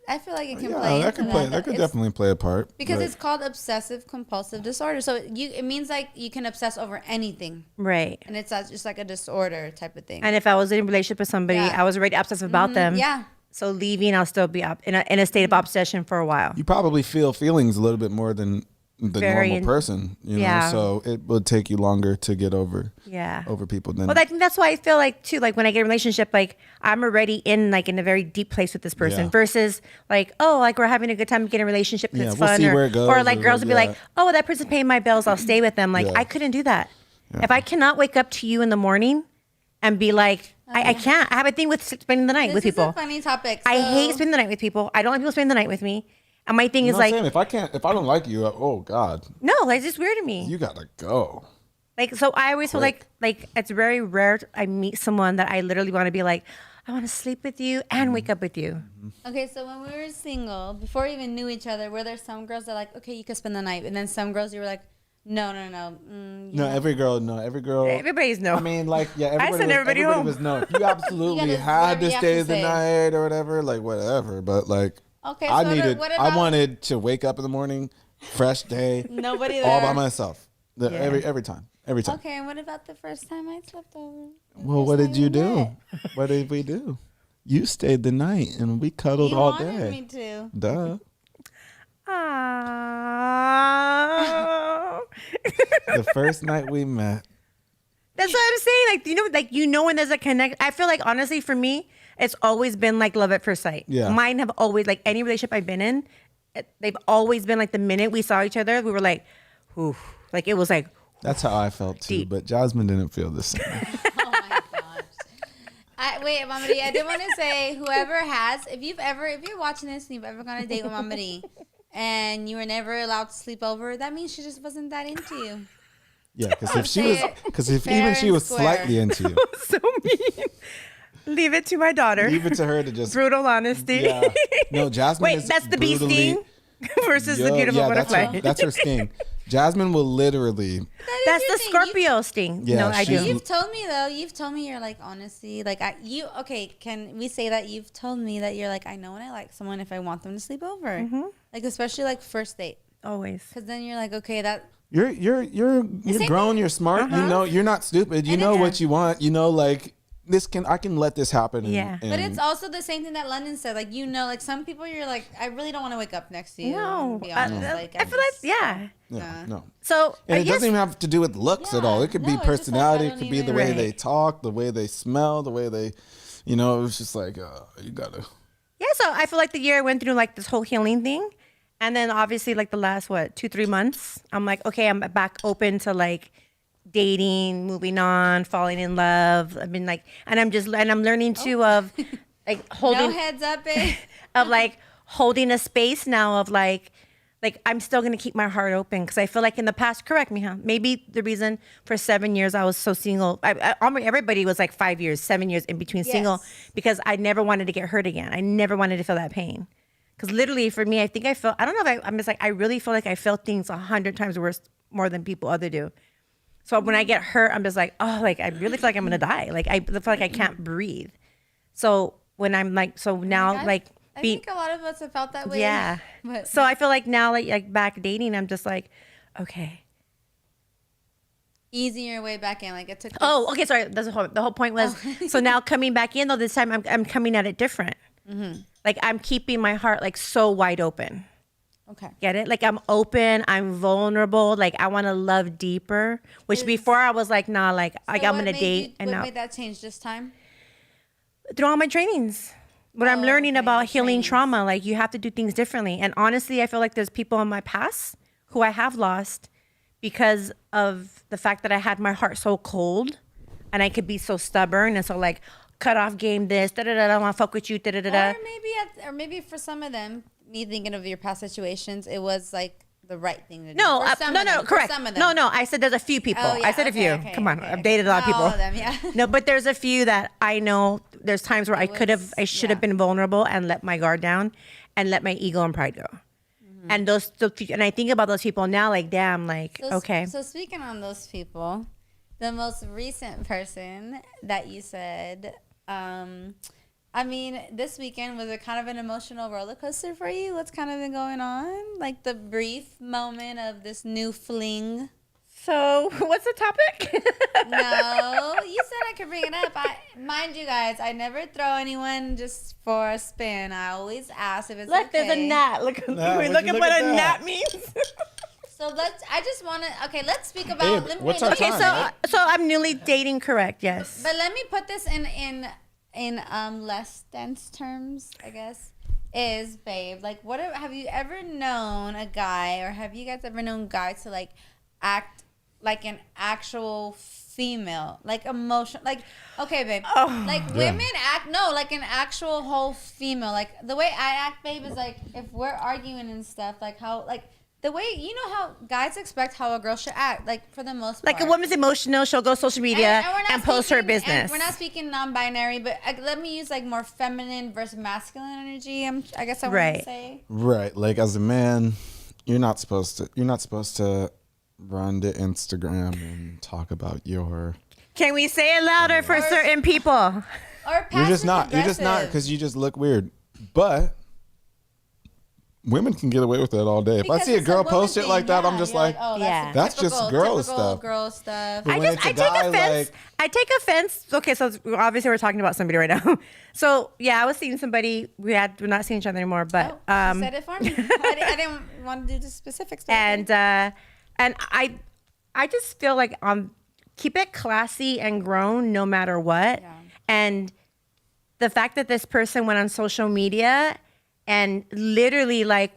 I feel like it can play that into that. That could definitely play a part. Because it's called obsessive compulsive disorder. So it means like you can obsess over anything. Right. And it's just like a disorder type of thing. And if I was in a relationship with somebody, I was already obsessive about them. Yeah. So leaving, I'll still be in a state of obsession for a while. You probably feel feelings a little bit more than the normal person, you know, so it would take you longer to get over people than. Well, I think that's why I feel like too, like when I get in a relationship, like I'm already in a very deep place with this person versus like, oh, like we're having a good time getting a relationship because it's fun, see where it goes, or like girls would be like, oh, that person's paying my bills, I'll stay with them. Like I couldn't do that. If I cannot wake up to you in the morning and be like, I can't. I have a thing with spending the night with people. This is a funny topic. I hate spending the night with people. I don't like people spending the night with me. And my thing is like, if I don't like you, oh God. No, it's just weird to me. You gotta go. Like, so I always feel like it's very rare I meet someone that I literally want to be like, I want to sleep with you and wake up with you. Okay, so when we were single, before we even knew each other, were there some girls that were like, okay, you could spend the night, and then some girls you were like, no. Every girl. Everybody's no. I mean, like, everybody was no. If you absolutely had to stay the night or whatever, like whatever. But like, okay, I wanted to wake up in the morning, fresh day, nobody there, all by myself. Every time. Okay, and what about the first time I slept over? Well, what did you do? What did we do? You stayed the night and we cuddled all day. You wanted me to. Duh. Aww. The first night we met. That's what I'm saying. Like, when there's a connect. I feel like, honestly, for me, it's always been like love at first sight. Yeah. Mine have always, like any relationship I've been in, they've always been like the minute we saw each other, we were like, ooh. Like, it was like. That's how I felt too, deep. but Jasmine didn't feel the same. Oh my gosh. Wait, Mama D, I did want to say, whoever has, if you're watching this and you've ever gone on a date with Mama D and you were never allowed to sleep over, that means she just wasn't that into you. Yeah, because if even she was slightly into you. So mean. Leave it to my daughter. Leave it to her to just. Brutal honesty. Yeah. No, Jasmine is that's the bee sting versus the beautiful butterfly. That's her sting. Jasmine will literally. That's the Scorpio sting. Yeah, no, I do. You've told me though. You're like, honestly, like okay, can we say that you've told me that you're like, I know when I like someone if I want them to sleep over. Mm-hmm. Like, especially like first date. Always. Because then you're like, okay, that. You're grown, you're smart, you know, you're not stupid, you know what you want, you know, like I can let this happen. But it's also the same thing that London said. Like, you know, like some people you're like, I really don't want to wake up next to you. No. Be honest. I feel like, No. So, and it doesn't even have to do with looks at all. It could be personality. It could be the way they talk, the way they smell, the way they, you know, it's just like, you gotta. Yeah. So I feel like the year I went through like this whole healing thing. And then obviously like the last, 2-3 months, I'm like, okay, I'm back open to like dating, moving on, falling in love. I've been like, and I'm learning too of like holding. No heads up, babe. Of like holding a space now of like I'm still going to keep my heart open because I feel like in the past, correct me, maybe the reason for 7 years I was so single, everybody was like 5 years, 7 years in between single because I never wanted to get hurt again. I never wanted to feel that pain. Because literally for me, I think I felt, I don't know if I'm just like, I really feel like I felt things 100 times worse, more than people other do. So when I get hurt, I'm just like, oh, like I really feel like I'm going to die. Like I feel like I can't breathe. So when I'm like, so now I think a lot of us have felt that way. Yeah. But. So I feel like now like back dating, I'm just like, okay. Easing your way back in. Like it took. Oh, okay. Sorry. That's the whole point was, so now coming back in though, this time I'm coming at it different. Mm-hmm. Like I'm keeping my heart like so wide open. Okay. Get it? Like I'm open, I'm vulnerable, like I want to love deeper, which before I was like, nah, like I'm going to date. What made that change this time? Through all my trainings. What I'm learning about healing trauma, like you have to do things differently. And honestly, I feel like there's people in my past who I have lost because of the fact that I had my heart so cold and I could be so stubborn and so like, cut off game this, I don't want to fuck with you, Or maybe for some of them, me thinking of your past situations, it was like the right thing to do. No, For some of them, correct. For some of them. No, I said there's a few people. Oh, yeah, I said a few. okay, Come on, okay, I've okay. dated a lot of Not people. all of them, yeah. No, but there's a few that I know. There's times where I should have been vulnerable and let my guard down, and let my ego and pride go. Mm-hmm. And and I think about those people now, like, damn, like, okay. So speaking on those people, the most recent person that you said, I mean, this weekend, was it kind of an emotional roller coaster for you? What's kind of been going on? Like the brief moment of this new fling? So, what's the topic? No, you said I could bring it up. Mind you guys, I never throw anyone just for a spin. I always ask if it's Look, okay. there's a gnat. Look, Nah, we're would looking you what look a at that? gnat means. So let's speak about. Babe, what's our Okay, time? so I'm newly dating, correct? Yes. But let me put this in less dense terms, I guess. Is, babe, like, have you ever known a guy, or have you guys ever known guys to like act like an actual female, like emotion, like, okay, babe, like women act like an actual whole female, like the way I act, babe, is like if we're arguing and stuff, like how, like the way, you know how guys expect how a girl should act, like for the most part. Like a woman's emotional, she'll go social media we're not and post her speaking- business. and we're not speaking non-binary, but let me use like more feminine versus masculine energy. I guess I want Right. to say. Right, like as a man, you're not supposed to run to Instagram and talk about your. Can we say it louder for certain people? Or You're just not passive-aggressive. because you just look weird. But women can get away with that all day. If I Because see a it's girl woman post it thing, like that, yeah, I'm just you're like, oh, Yeah. That's just typical girl stuff. Girl stuff. But I when take it's a guy, offense. like- I take offense. Okay, so obviously we're talking about somebody right now. So yeah, I was seeing somebody. We're not seeing each other anymore, but You said it for me. I didn't want to do the specifics. and I just feel like keep it classy and grown no matter what. Yeah. And the fact that this person went on social media and literally like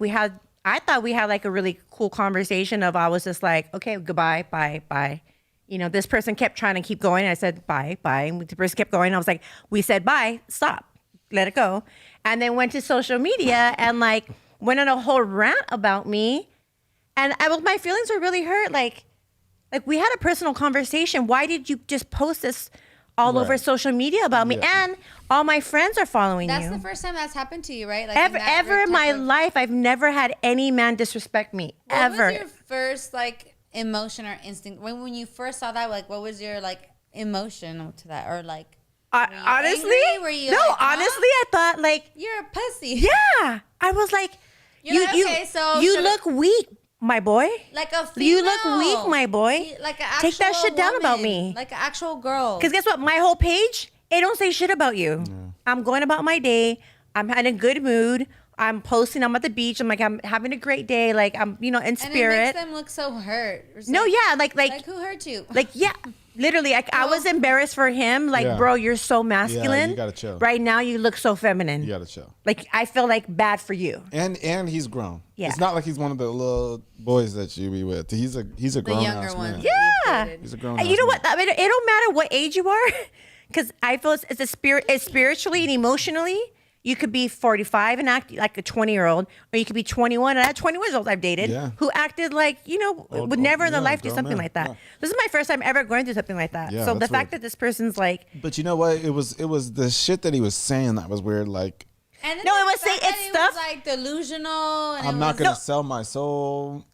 I thought we had like a really cool conversation of, I was just like, okay, goodbye, bye. You know, this person kept trying to keep going. I said, bye. And the person kept going. I was like, we said, bye, stop, let it go. And then went to social media and like went on a whole rant about me. And my feelings were really hurt. Like we had a personal conversation. Why did you just post this all over social media about me? Yeah. And all my friends are following That's you. the first time that's happened to you, right? Like Ever in my life, I've never had any man disrespect me. What Ever. was your first like emotion or instinct when you first saw that? Like, what was your like emotion to that, or like? Honestly, angry? Were you no. like, huh? Honestly, I thought like, You're a pussy. yeah. I was like, You're like, okay, so you should- look weak, my boy. Like a female. You look weak, my boy. Like an Take that actual shit down about woman. me. Like an actual girl. Because guess what? My whole page, it don't say shit about you. I'm going about my day. I'm in a good mood. I'm posting. I'm at the beach. I'm like, I'm having a great day. Like, I'm, in And spirit. it makes them look so hurt. It's No, like, yeah, like who hurt you? like, yeah, literally. I was embarrassed for him. Like, Yeah. bro, you're so masculine. you gotta chill. Right now, you look so feminine. You gotta chill. Like, I feel like bad for you. And he's grown. Yeah. It's not like he's one of the little boys that you be with. He's a the grown younger ass ones. man. Yeah. He's a grown. And you know what? I mean, it don't matter what age you are, because I feel it's a spirit. It's spiritually and emotionally. You could be 45 and act like a 20-year-old, or you could be 21. And I had 21 years old I've dated who acted like, would never in their life do grown something man. like that. Yeah. This is my first time ever going through something like that. Yeah, So the that's fact weird. that this person's like, But you know what? It was the shit that he was saying that was weird. Like, And then No, the it was fact saying- that it's it stuff- was like delusional. And I'm it not was, gonna sell my soul.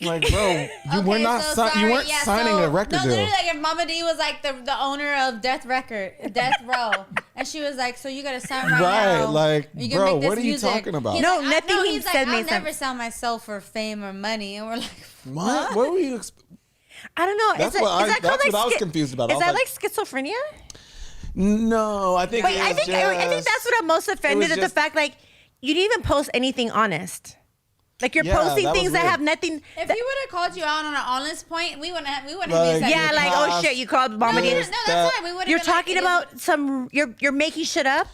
Like, bro, you were Okay, not. so You sorry. weren't Yeah, signing so- a record no, deal. literally, like if Mama D was like the owner of Death Row, and she was like, "So you gotta sign right now." Right, like, You can bro, make this what are you music. talking about? He's No, like, nothing he he's said like, made I'll never sense. sell myself for fame or money, and we're like, What? What were you? I don't know. That's is what I- that called that's like what I was confused about. I Is was that like- like schizophrenia? No, I think. Wait, it I was think that's what I'm most offended was at, the just- fact like you didn't even post anything honest. Like you're Yeah, posting that was things that weird. have nothing. if he would have called you out on an honest point, we wouldn't have Like, been Yeah, saying- like oh shit, you called Mama No, D. that's that- fine. We would've You're been like, talking it is- about some. You're making shit up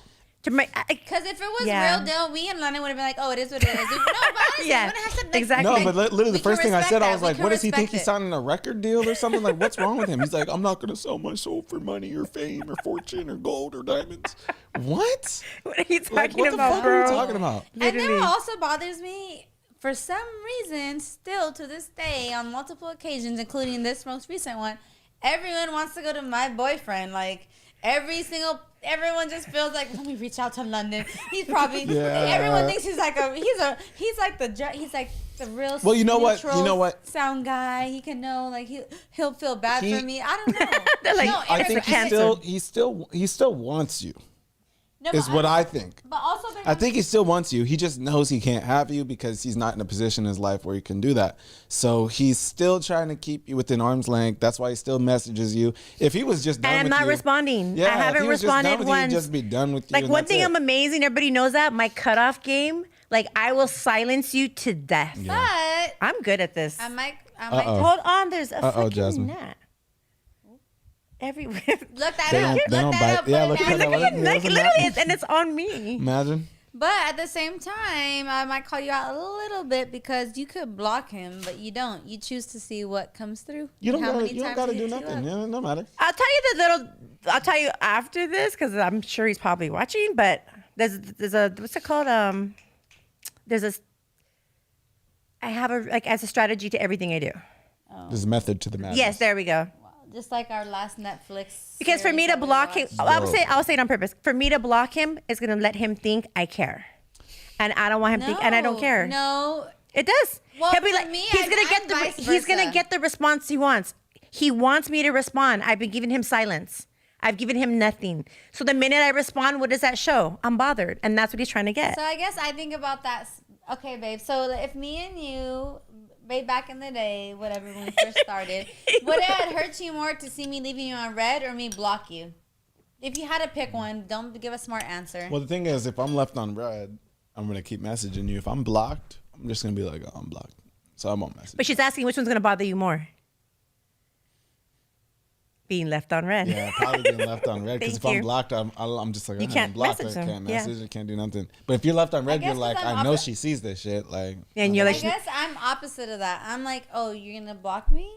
Because if it was Yeah. real deal, me and London would have been like, oh, it is what it is. No, but honestly, Yeah, we wouldn't have said, like, exactly. No, but literally the we first can thing I said, respect I was that. We like, can what does he think? respect He's it. signing a record deal or something? Like, what's wrong with him? He's like, I'm not going to sell my soul for money or fame or fortune or gold or diamonds. What? What are you talking Like, what the about, fuck bro? are you talking about? And then Literally. what also bothers me, for some reason, still to this day, on multiple occasions, including this most recent one, everyone wants to go to my boyfriend. Like, everyone just feels like, let me reach out to London. He's probably, Yeah. everyone thinks he's like the real Well, you know what? neutral You know what? sound guy. He can know, like, he'll feel bad He- for me. I don't know. They're like, no, I it's- think cancer. he still wants you, no, is what I think. But also, I think he still wants you. He just knows he can't have you because he's not in a position in his life where he can do that. So he's still trying to keep you within arm's length. That's why he still messages you. If he was just done And I'm with not you, responding. Yeah, I if haven't he was just done responded with you, he'd once. just be done with you. Like and one that's thing it. I'm amazing. Everybody knows that my cutoff game. Like I will silence you to death. but I'm good at this. I might Hold on, there's a fucking Jasmine. gnat everywhere. look that They up. don't Look that bite. up. Yeah, put look it at down. that. Look at your neck, There's a literally, gnat. and it's on me. Imagine. But at the same time, I might call you out a little bit because you could block him, but you don't. You choose to see what comes through. You don't How gotta. many You don't times gotta he do hits you nothing. up. Yeah, no matter. I'll tell you after this because I'm sure he's probably watching. But there's a what's it called? I have as a strategy to everything I do. There's a method to the madness. Yes, there we go. Just like our last Netflix. Because for series me to that we block him, watched. I'll say it on purpose. For me to block him is gonna let him think I care, and I don't want him to think, and I don't care. No. It does. Well, He'll be for like, me, he's gonna get I'm vice he's gonna versa. get the response he wants. He wants me to respond. I've been giving him silence. I've given him nothing. So the minute I respond, what does that show? I'm bothered, and that's what he's trying to get. So I guess I think about that. Okay, babe. So if me and you, babe, back in the day, whatever, when we first started, would it have hurt you more to see me leaving you on red or me block you? If you had to pick one, don't give a smart answer. Well, the thing is, if I'm left on red, I'm gonna keep messaging you. If I'm blocked, I'm just gonna be like, oh, I'm blocked. So I won't message. But she's asking which one's gonna bother you more. Being left on red. Yeah, probably being left on red. Because Thank if I'm you. blocked, I'm just like, You I'm can't blocked. message I them. can't Yeah. message. I can't do nothing. But if you're left on red, guess you're like, 'cause I'm I know oppo- she sees this shit. Like, And you're I like, guess I'm opposite of that. I'm like, oh, you're gonna block me?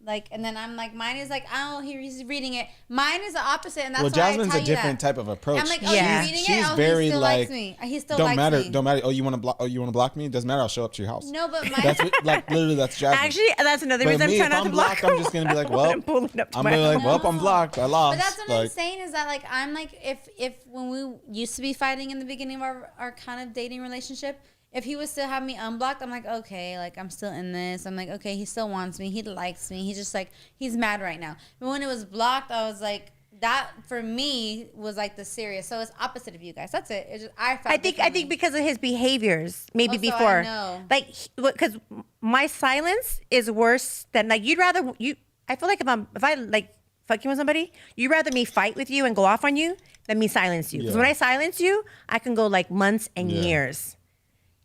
Like, and then I'm like, mine is like, oh, he's reading it. Mine is the opposite, and that's well, why Jasmine's I tell a different you that. type of approach. I'm like, oh, Yeah. you're reading She's it? Oh, very he still like, likes me. He still don't likes matter, me. don't matter. Oh, you want to block? Oh, you want to block me? Doesn't matter. I'll show up to your house. No, but mine. That's what, like literally that's Jasmine. actually, that's another But reason I'm me, trying if not to I'm block blocked, him. I'm just gonna be like, well, I'm pulling up to I'm my gonna be like, house. well, I'm blocked. I lost. But that's what I'm like, saying is that like I'm like if when we used to be fighting in the beginning of our kind of dating relationship, if he would still have me unblocked, I'm like, okay, like I'm still in this. I'm like, okay, he still wants me. He likes me. He's just like, he's mad right now. But when it was blocked, I was like, that for me was like the serious. So it's opposite of you guys. That's it. It's just I felt I think differently. because of his behaviors, maybe Oh, so I before, know. like, because my silence is worse than like you'd rather you. I feel like if I like fucking with somebody, you'd rather me fight with you and go off on you than me silence you. Because Yeah. when I silence you, I can go like months and Yeah. years,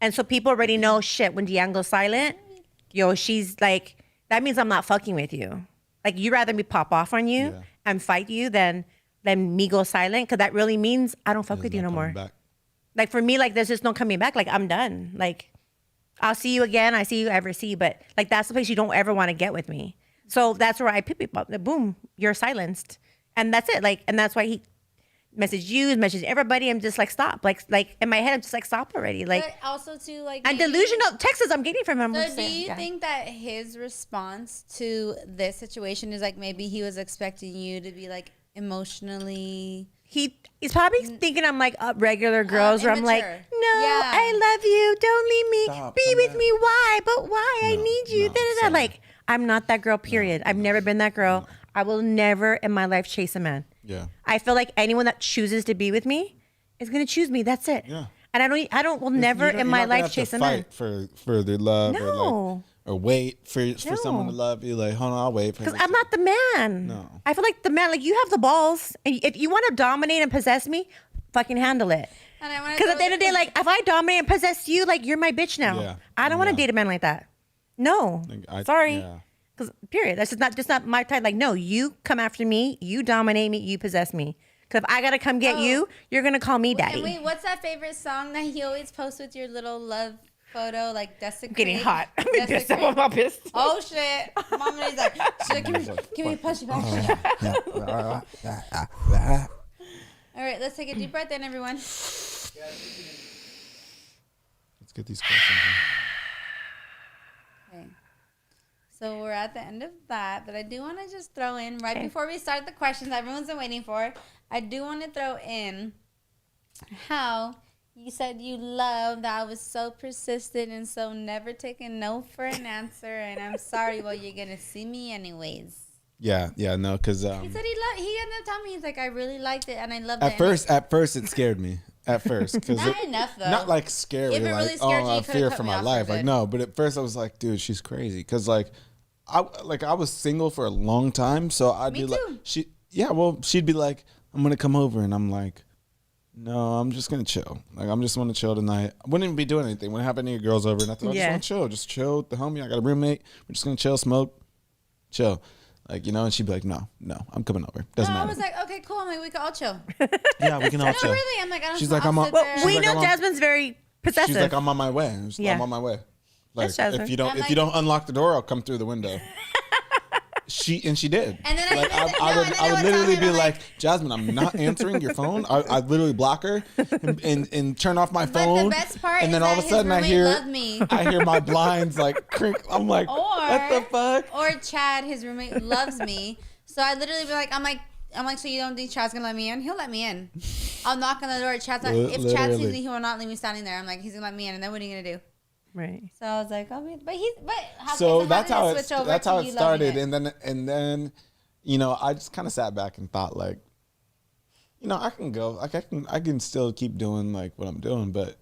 and so people already know shit. When Deanne goes silent, yo, she's like, that means I'm not fucking with you. Like you'd rather me pop off on you Yeah. and fight you than me go silent, because that really means I don't fuck with you no more. Back. Like for me, like there's just no coming back. Like I'm done. Like I'll see you again. I see you ever see, but like that's the place you don't ever want to get with me. So that's where I pick people up. Boom, you're silenced, and that's it. Like, and that's why he messaged you, messaged everybody. I'm just like stop. Like in my head, I'm just like stop already. Like But also too like and maybe- delusional texts I'm getting from him. I'm So just do saying, you yeah. think that his response to this situation is like maybe he was expecting you to be like emotionally? He's probably thinking I'm like regular girls where I'm like, no, immature. Yeah. I love you. Don't leave me. Stop, Be come with back. me. Why? But why? I No, need you. no, Da, da, da. sorry. Like, I'm not that girl, period. I've never been that girl. I will never in my life chase a man. Yeah. I feel like anyone that chooses to be with me is going to choose me. That's it. Yeah. And will never in my life chase a man. Fight for the love No. or wait for someone No. to love you. Like, hold on, I'll wait. Because I'm not the man. No. I feel like the man, like you have the balls. And if you want to dominate and possess me, fucking handle it. And I wanna Because at go the end of the day, like if I dominate and possess you, like you're my bitch now. Yeah. I don't want to Yeah. date a man like that. No. Like, Sorry. yeah. Because period. That's just not my type. Like no, you come after me, you dominate me, you possess me. Because if I gotta come get you, you're gonna call me daddy. And wait, what's that favorite song that he always posts with your little love photo, like desecrate? Getting hot. I'm Desecrate. my pistol. Oh shit! Mom is like, give me a push back. All right, let's take a deep breath in, everyone. Let's get these questions in. Okay. So we're at the end of that, but I do want to just throw in right before we start the questions everyone's been waiting for. I do want to throw in how you said you love that I was so persistent and so never taking no for an answer, and I'm sorry, well, you're gonna see me anyways. Yeah, no, because He said he ended up telling me, he's like, I really liked it and I loved it. at first it scared me. At first, because Not enough though. not like scary, If it like really scared you, you could've fear cut for me my off for life. Like good. no, but at first I was like, dude, she's crazy. Because I was single for a long time, so I'd Me be like, too. she'd be like, I'm gonna come over, and I'm like, no, I'm just gonna chill. Like I'm just want to chill tonight. I wouldn't even be doing anything. Wouldn't have any girls over, nothing. I just want to chill. Just chill with the homie. I got a roommate. We're just gonna chill, smoke, chill. Like, and she'd be like, no, I'm coming over. Doesn't I matter. was like, okay, cool. I'm like, we can all chill. Yeah, we can all No, chill. really. I'm like, I don't. She's like, I'll I'm on- sit Well, there. she's We like, know I'm on- Jasmine's very possessive. She's like, I'm on my way. Yeah. I'm on my way. Like, That's Jasmine. if you don't, I'm if like- you don't unlock the door, I'll come through the window. She did. And then Like, I I would tell literally him, be I'm like, Jasmine, I'm not answering your phone. I literally block her and turn off my phone. But the best part and then is all that of a sudden his I roommate hear loved me. I hear my blinds like crink. I'm like, what the fuck? Or Chad, his roommate, loves me. So I literally be like, I'm like, so you don't think Chad's gonna let me in? He'll let me in. I'll knock on the door. Chad's not, if Chad sees Literally. me, he will not leave me standing there. I'm like, he's gonna let me in, and then what are you gonna do? Right. So I was like, oh, but how, So that's how it switch over that's to how it you started, loving it? and then I just kind of sat back and thought like, I can go, like I can still keep doing like what I'm doing, but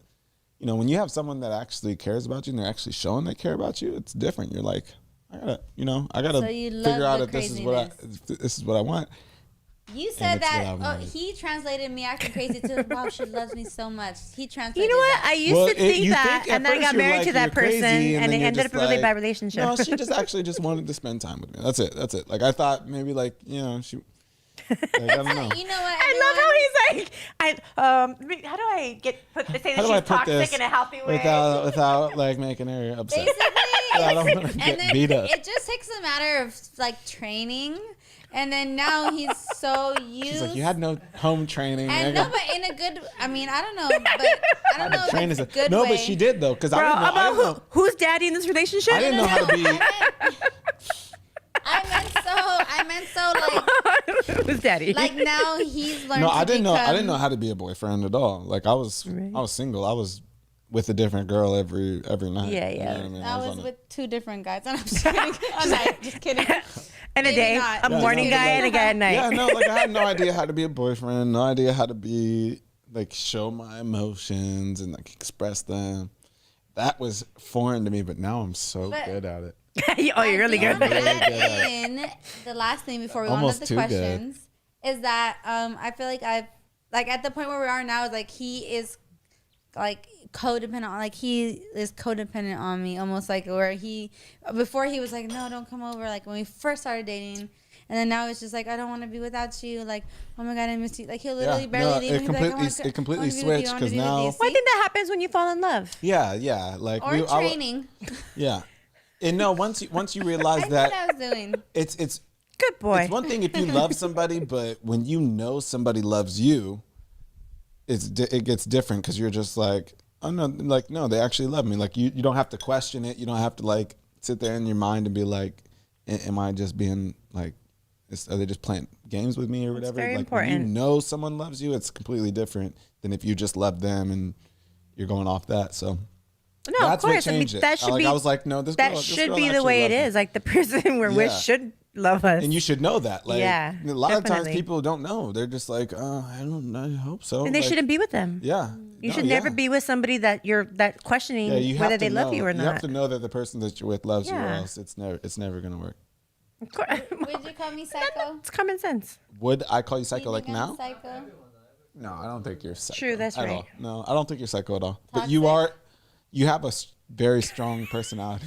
when you have someone that actually cares about you and they're actually showing they care about you, it's different. You're like, I gotta So you love figure out the if this is what I want. You And said it's what I that wanted. he translated me acting crazy to, wow, she loves me so much. He translated You know what? that. I used to think you that, think at and then I first got you're married like, to that you're crazy, person, and then it you're ended up just a really like, bad relationship. No, she just actually just wanted to spend time with me. That's it. Like I thought maybe like she. Like, I don't know. You know what? I love how he's like, how do I say that How she's do I put toxic this in a healthy way? without like making her upset? Basically, I don't want to and get then beat up. it just takes a matter of like training, and then now he's so used. She's like, you had no home training. and no, but in a good. I mean, I don't know, but I don't know if Train it's is a good no, way. but she did though, because I Bro, didn't know. I didn't know. who's daddy in this relationship? I didn't know how to be. I meant so Who's daddy? like now he's learned. No, to I didn't know. I become- didn't know how to be a boyfriend at all. Like I was single. I was with a different girl every night. Yeah, You know yeah. what I mean? I was on it. with two different guys. I'm just kidding. I'm not, just kidding. and a maybe day, not. a Yeah, morning no, guy like- and a guy at night. Yeah, no, like I had no idea how to be a boyfriend. No idea how to be like show my emotions and like express them. That was foreign to me, but now I'm so But- good at it. Oh, you're really I good. do wanna Really add good at in the last thing before we Almost go on to too the good. questions is that I feel like I've like at the point where we are now is like he is like codependent on me almost like where he before he was like no, don't come over, like when we first started dating, and then now it's just like I don't want to be without you, like oh my god I miss you, like he'll literally barely leave, and he'll be like, I wanna it completely be with you, I switched wanna because be with now you. Well, I think that happens when you fall in love. yeah like or training. yeah, and no once you I realize knew that what I was doing. it's Good boy. It's one thing if you love somebody, but when you know somebody loves you, it gets different because you're just like, oh no, like no, they actually love me. Like you don't have to question it. You don't have to like sit there in your mind and be like, am I just being like, are they just playing games with me or whatever? very like when you important. know someone loves you, it's completely different than if you just love them and you're going off that. So. No, of That's what course. I mean, changed it. that should Like, be. I was like, no, this that girl should be the actually way it loves me. is. Like the person we're with Yeah. should love us. And you should know that. Like, Yeah, a lot of times definitely. people don't know. They're just like, oh, I hope so. and they Like, shouldn't be with them. Yeah. You No, should yeah. never be with somebody that you're questioning Yeah, you have whether to they love know. you or You have not. to know that the person that you're with loves you, or Yeah. else it's never gonna work. Of course. Would you call me psycho? It's common sense. Would I call you Do psycho you like think I'm now? psycho? No, I don't think you're psycho. True, that's at right. all. No, I don't think you're psycho at all. But Toxic? you have a very strong personality.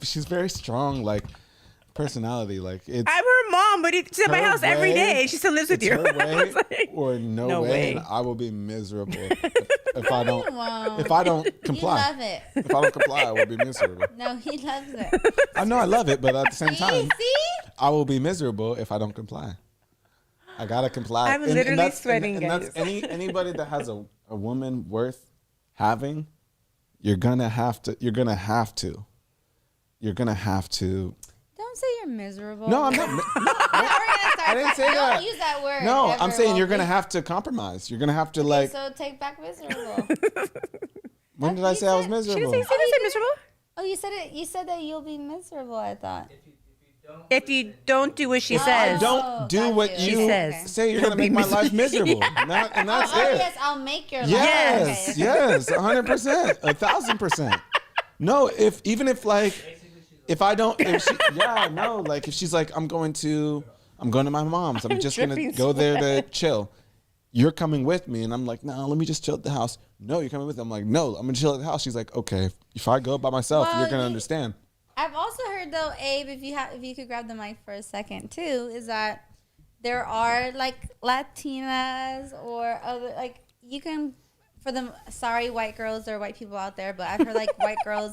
she's very strong, like personality. Like it's. I'm her mom, but she's at my Her house every way, day. She still lives with it's you. her I way was like, or no, no way, way. and I will be miserable if I don't. won't. If I don't You comply, love it. if I don't comply, I will be miserable. No, he loves it. I know I love it, but at the same time, See? I will be miserable if I don't comply. I gotta comply. I'm literally that's, sweating, and that's guys. anybody that has a woman worth having, you're gonna have to. You're gonna have to. You're gonna have to. Don't say you're miserable. No, I'm not. I didn't say Don't that. use that word. No, ever, I'm saying you're Wolfie. gonna have to compromise. You're gonna have to like. So take back miserable. When did I say I was she didn't miserable? say, she didn't say miserable. Oh, you said it. You said that you'll be miserable. I thought. If you don't do what she If says. I don't do got what you. you She says. say, you're gonna make my life miserable. And that's Oh it. yes, I'll make your life. Yes, Okay. yes, 100%, 1,000%. No, if I don't, if she, yeah, no, like if she's like, I'm going to my mom's, I'm just gonna dripping go there to chill. You're coming with me, and I'm like, no, let me just chill at the house. No, you're coming with me. I'm like, no, I'm gonna chill at the house. She's like, okay, if I go by myself, Well, you're gonna you- understand. I've also heard though, Abe, if you could grab the mic for a second too, is that there are like Latinas or other like you can for them. Sorry, white girls or white people out there, but I've heard like white girls,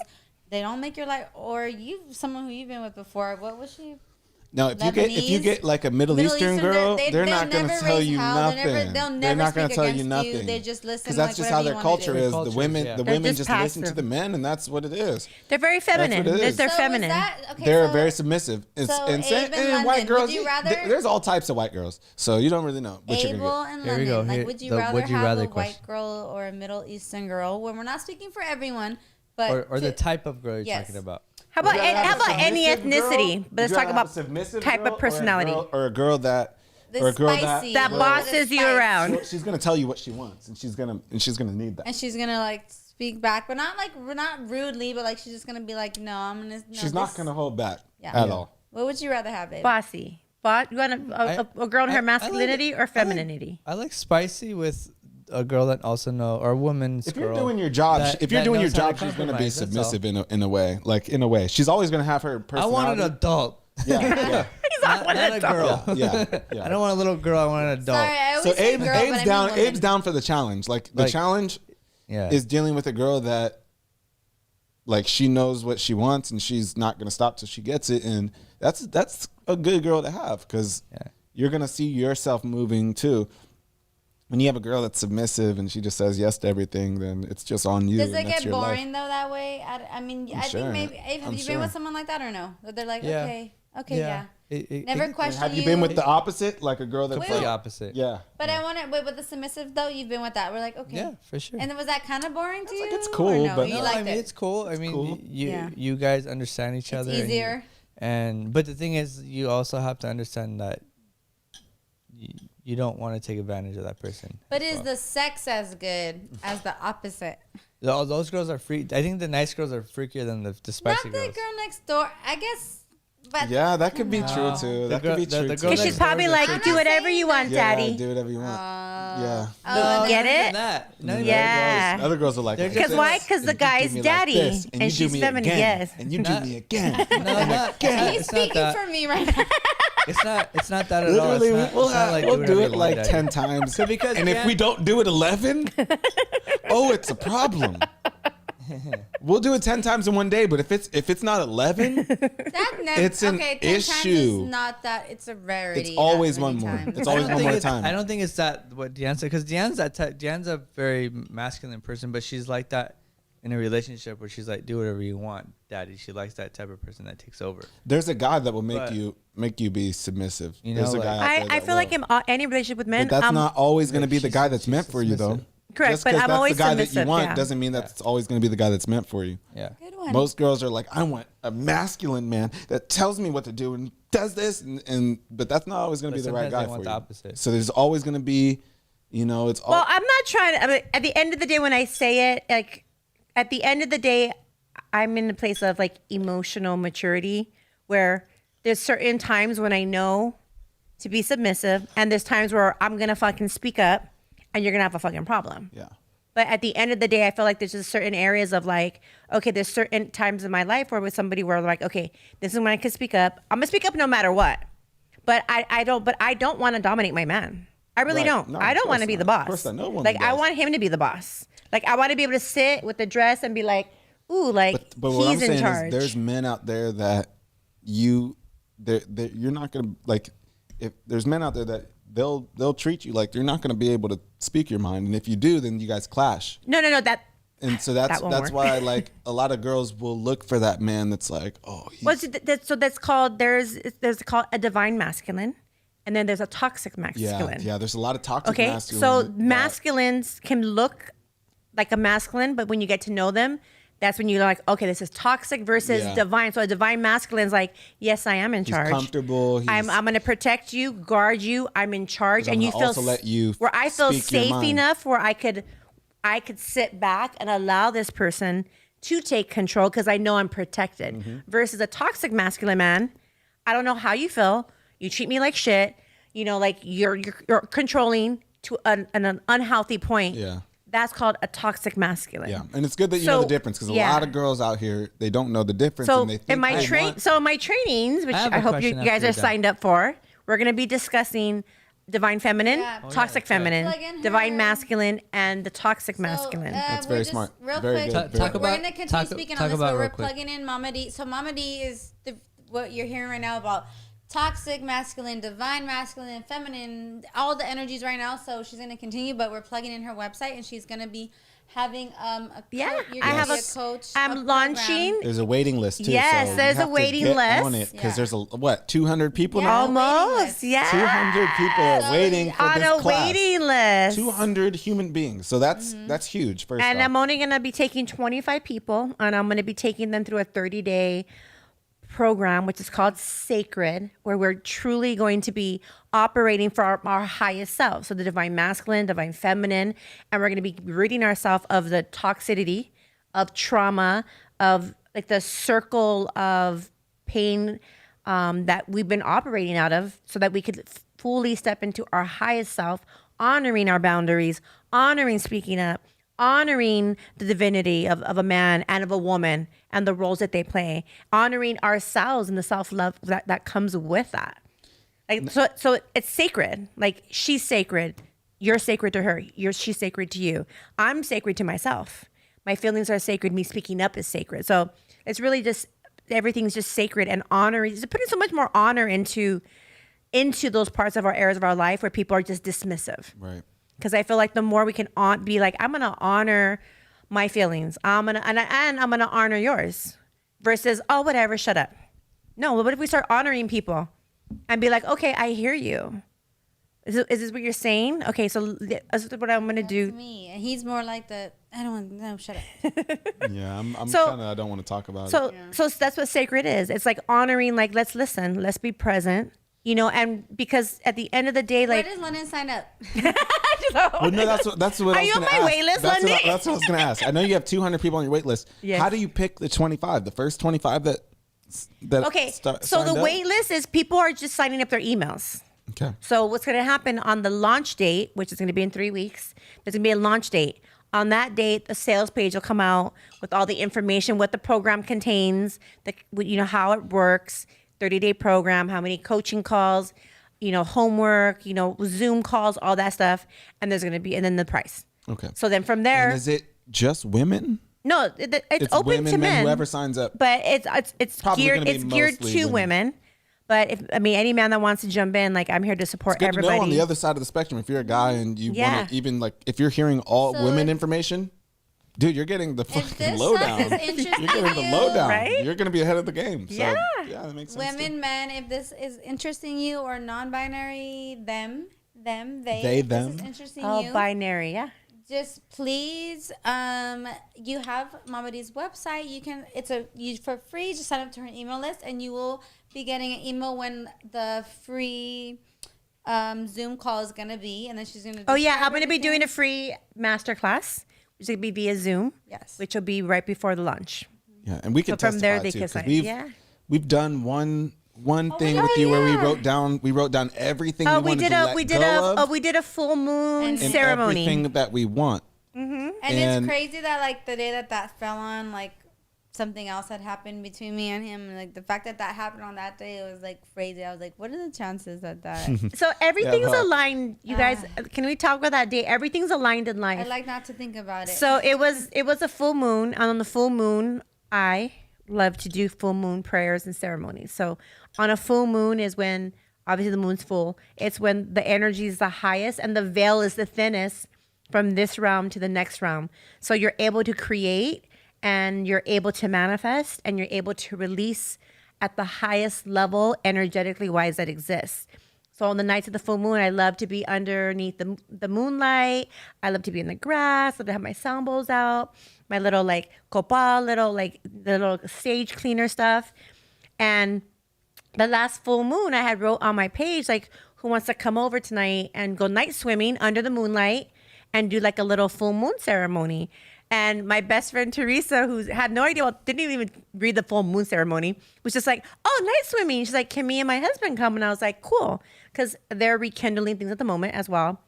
they don't make your life. Or someone who you've been with before. What was she? No, if you Lebanese, get like a Middle Eastern girl, they're they'll not gonna never tell raise you hell. nothing. They'll never They're not gonna speak tell you against nothing. They just listen. Because that's like, just how whatever their you wanna culture do. is. Culture The women, is, yeah. the They're women just just listen to passive. the men, and that's what it is. They're very feminine. what it is. They're So is feminine. that- okay, They're so- very submissive. so and Abe and white London, girls, would you rather- there's all types of white girls, so you don't really know what you're Abel gonna and Here we London. go. Like, Here- would you the rather would you have rather a question. white girl or a Middle Eastern girl? When we're not speaking for everyone, but Or the type of girl you're Yes. talking about. How about Would you rather have a any submissive girl? ethnicity? But let's Would you talk rather have a about submissive type girl of personality. or a girl that the or a girl spicy, that the bosses you spice. around. that she's gonna tell you what she wants, and she's gonna need that. and she's gonna like speak back, but not rudely, but like she's just gonna be like, no, I'm gonna. No, She's not gonna hold back Yeah. at Yeah. all. What would you rather have, babe? Bossy. You want a girl in her masculinity or femininity? I like spicy with a girl that also or a woman's If girl. you're doing your job, that- if you're that doing your knows how to job, she's gonna be compromise, that's all. submissive in a way. Like in a way, she's always gonna have her I personality. want an adult. Yeah, yeah, not a girl. yeah, yeah. I don't want a little girl. I want an adult. Sorry, I So always say Abe's girl, but I mean down. woman. Abe's down for the challenge. Like the Like- challenge Yeah. is dealing with a girl that, like, she knows what she wants and she's not gonna stop till she gets it. And that's a good girl to have because Yeah. you're gonna see yourself moving too. When you have a girl that's submissive and she just says yes to everything, then it's just on you. Does and it that's get your boring life. though that way? I mean, I sure. think maybe. Abe, have I'm you sure. been with someone like that or no? That they're like, Yeah. okay, yeah. Never It- question Have you been with the opposite, like a girl that's Wait, like, the opposite. yeah. But I want to wait with the submissive though. You've been with that. We're like, okay. Yeah, for sure. And then was that kind of boring to you? like, it's cool, or no? but you no, liked I mean, it. it's cool. I mean, cool. you Yeah. you guys understand each It's other. easier. But the thing is, you also have to understand that you don't want to take advantage of that person. But is the sex as good as the opposite? Those girls are free. I think the nice girls are freakier than the Not spicy the girls. girl next door. I guess. But Yeah, that could be No. true too. The That girl- could be the- true the too. girl Because next she's door probably is like, I'm do not whatever saying you that- want, Yeah, daddy. do whatever you want. Yeah. Oh, Get not it? even that. Not even Yeah. Other girls are like, They're like just- Because this, why? Because the and you do guy's me like daddy, this, and you do she's me feminine. again, Yes. and you do Not- me again. No, not. He's It's not speaking that. for me right now. It's not that at all. Literally, It's not, we'll it's not like do whatever it you like want, 10 Daddy. times. because And if yeah. we don't do it 11, oh, it's a problem. We'll do it 10 times in one day, but if it's not 11, That never, It's an okay, 10 times issue. is not that. It's a rarity. it's always that many one more. times. It's I always don't one think more it's- time. I don't think it's that what Deanne said because Deanne's that type. Deanne's a very masculine person, but she's like that in a relationship where she's like, do whatever you want, daddy. She likes that type of person that takes over. There's a guy that will But- make you be submissive. You know, There's a like- guy out I there that feel like will. in any relationship with men, But that's not always going to be the she's- guy that's she's meant for you, though. submissive. Correct, Just but 'cause I'm that's always the guy that you submissive, want yeah. doesn't mean that's always going to be the guy that's meant for you. Yeah. Good one. Most girls are like, I want a masculine man that tells me what to do and does this, but that's not always going to But be the right sometimes guy they for want you. the opposite. So there's always going to be, it's all. Well, I'm not trying to. I mean, at the end of the day, when I say it, like, at the end of the day, I'm in a place of like emotional maturity where there's certain times when I know to be submissive, and there's times where I'm gonna fucking speak up, and you're gonna have a fucking problem. Yeah. But at the end of the day, I feel like there's just certain areas of like, okay, there's certain times in my life where with somebody where like, okay, this is when I can speak up. I'm gonna speak up no matter what. But I don't want to dominate my man. I really Right. don't. No, I of don't want course to be not. the boss. Of course not. No woman Like I does. want him to be the boss. Like I want to be able to sit with the dress and be like, ooh, like But what I'm he's in saying charge. is, there's men out there that you're not gonna like. If there's men out there that they'll treat you like you're not gonna be able to speak your mind, and if you do, then you guys clash. No. That. And so that's won't work. why like a lot of girls will look for that man that's like, oh, he's, So that's called there's called a divine masculine, and then there's a toxic yeah, masculine. yeah. There's a lot of toxic Okay, masculine. so that- masculines can look like a masculine, but when you get to know them, that's when you're like, okay, this is toxic versus Yeah. divine. So a divine masculine is like, yes, I am in he's charge. comfortable. I'm going to protect you, guard you. I'm in charge, But I'm and you gonna feel also let you where I feel speak your safe mind. enough where I could sit back and allow this person to take control because I know I'm protected. Mm-hmm. Versus a toxic masculine man, I don't know how you feel. You treat me like shit. You know, like you're controlling to an unhealthy point. Yeah. That's called a toxic masculine. Yeah, and it's good that you know So, the difference because yeah. a lot of girls out here they don't know the difference. So and they think in my they want- so in my trainings, which I have I a hope you question guys after are you're done. signed up for, we're going to be discussing divine feminine, Yeah. Oh, toxic that's right. feminine, Plug in divine her. masculine, and the toxic masculine. That's we're very just- smart. Real Very quick, good. Talk we're about- gonna continue talk- speaking talk on this, about but real we're quick. plugging in Mama D. So Mama D is what you're hearing right now about toxic masculine, divine masculine, feminine, all the energies right now. So she's gonna continue, but we're plugging in her website, and she's gonna be having Yeah, you're I gonna have be a coach. I'm a program. launching There's a waiting list too. Yes, so there's you a have to waiting get list. on it because Yeah. there's 200 people Yeah. now. almost, yeah, 200 people are waiting for on this a class. waiting list. 200 human beings. So that's huge. First And off. I'm only going to be taking 25 people, and I'm going to be taking them through a 30-day program, which is called Sacred, where we're truly going to be operating for our highest self. So the divine masculine, divine feminine, and we're going to be ridding ourselves of the toxicity, of trauma, of like the circle of pain that we've been operating out of so that we could fully step into our highest self, honoring our boundaries, honoring speaking up, honoring the divinity of a man and of a woman and the roles that they play, honoring ourselves and the self-love that comes with that. Like so it's sacred. Like she's sacred. You're sacred to her. She's sacred to you. I'm sacred to myself. My feelings are sacred. Me speaking up is sacred. So it's really just everything's just sacred and honoring. Just putting so much more honor into those parts of our areas of our life where people are just dismissive. Right. Because I feel like the more we can be like, I'm gonna honor my feelings. I'm gonna honor yours, versus whatever, shut up. No, what if we start honoring people and be like, okay, I hear you. Is this what you're saying? Okay, so this is what I'm gonna do. Me, and he's more like I don't want no shut up. Yeah, I'm So- kind of I don't want to talk about So it. so that's what sacred is. It's like honoring, like let's listen, let's be present, and because at the end of the day, Where like does London sign up? Well, no, that's what Are I was you on gonna my ask. wait list, that's Lundy? that's what I was going to ask. I know you have 200 people on your wait list. Yes. How do you pick the 25? The first 25 that okay, so signed the up? wait list is people are just signing up their emails. Okay. So what's going to happen on the launch date, which is going to be in 3 weeks, there's going to be a launch date. On that date, the sales page will come out with all the information, what the program contains, how it works, 30-day program, how many coaching calls, homework, Zoom calls, all that stuff. And there's going to be, and then the price. Okay. So then from there, And is it just women? no, it's It's open women, to men, men. whoever signs up. But it's Probably geared gonna be to mostly women. But any man that wants to jump in, like I'm here to support Good to everybody. know on the other side of the spectrum. If you're a guy and you Yeah. want to even if you're hearing all So women if- information, dude, you're getting the If fucking this lowdown. stuff is interesting You're getting to the you, lowdown. Right? You're going to be ahead of the game. So, Yeah. yeah, that makes sense. Women, men, if this is interesting you, or non-binary, them, they. They, if this them. is interesting Oh, you. binary, yeah. Just please, you have Mama D's website. You can for free. Just sign up to her email list, and you will be getting an email when the free Zoom call is gonna be, and then she's gonna. Oh yeah, describe I'm going to be everything. doing a free masterclass, which is going to be via Zoom. Yes. Which will be right before the launch. Yeah, and we can So from there, testify they too, can 'cause sign- we've yeah. we've done one thing God, with you where we yeah. wrote down everything we wanted to let go of we did a full moon And ceremony. everything that we want. And And- it's crazy that the day that fell on something else had happened between me and him. And like the fact that happened on that day, it was like crazy. I was like, what are the chances that So everything's but- aligned. You guys, can we talk about that day? Everything's aligned in life. I like not to think about it. So it was a full moon, and on the full moon, I love to do full moon prayers and ceremonies. So on a full moon is when obviously the moon's full. It's when the energy is the highest and the veil is the thinnest from this realm to the next realm. So you're able to create and you're able to manifest and you're able to release at the highest level energetically wise that exists. So on the nights of the full moon, I love to be underneath the moonlight. I love to be in the grass. I love to have my sound bowls out, my little like copal, little stage cleaner stuff. And the last full moon, I had wrote on my page, like, who wants to come over tonight and go night swimming under the moonlight and do like a little full moon ceremony. And my best friend Teresa, who had no idea, didn't even read the full moon ceremony, was just like, oh, night swimming. She's like, can me and my husband come? And I was like, cool. Because they're rekindling things at the moment as well.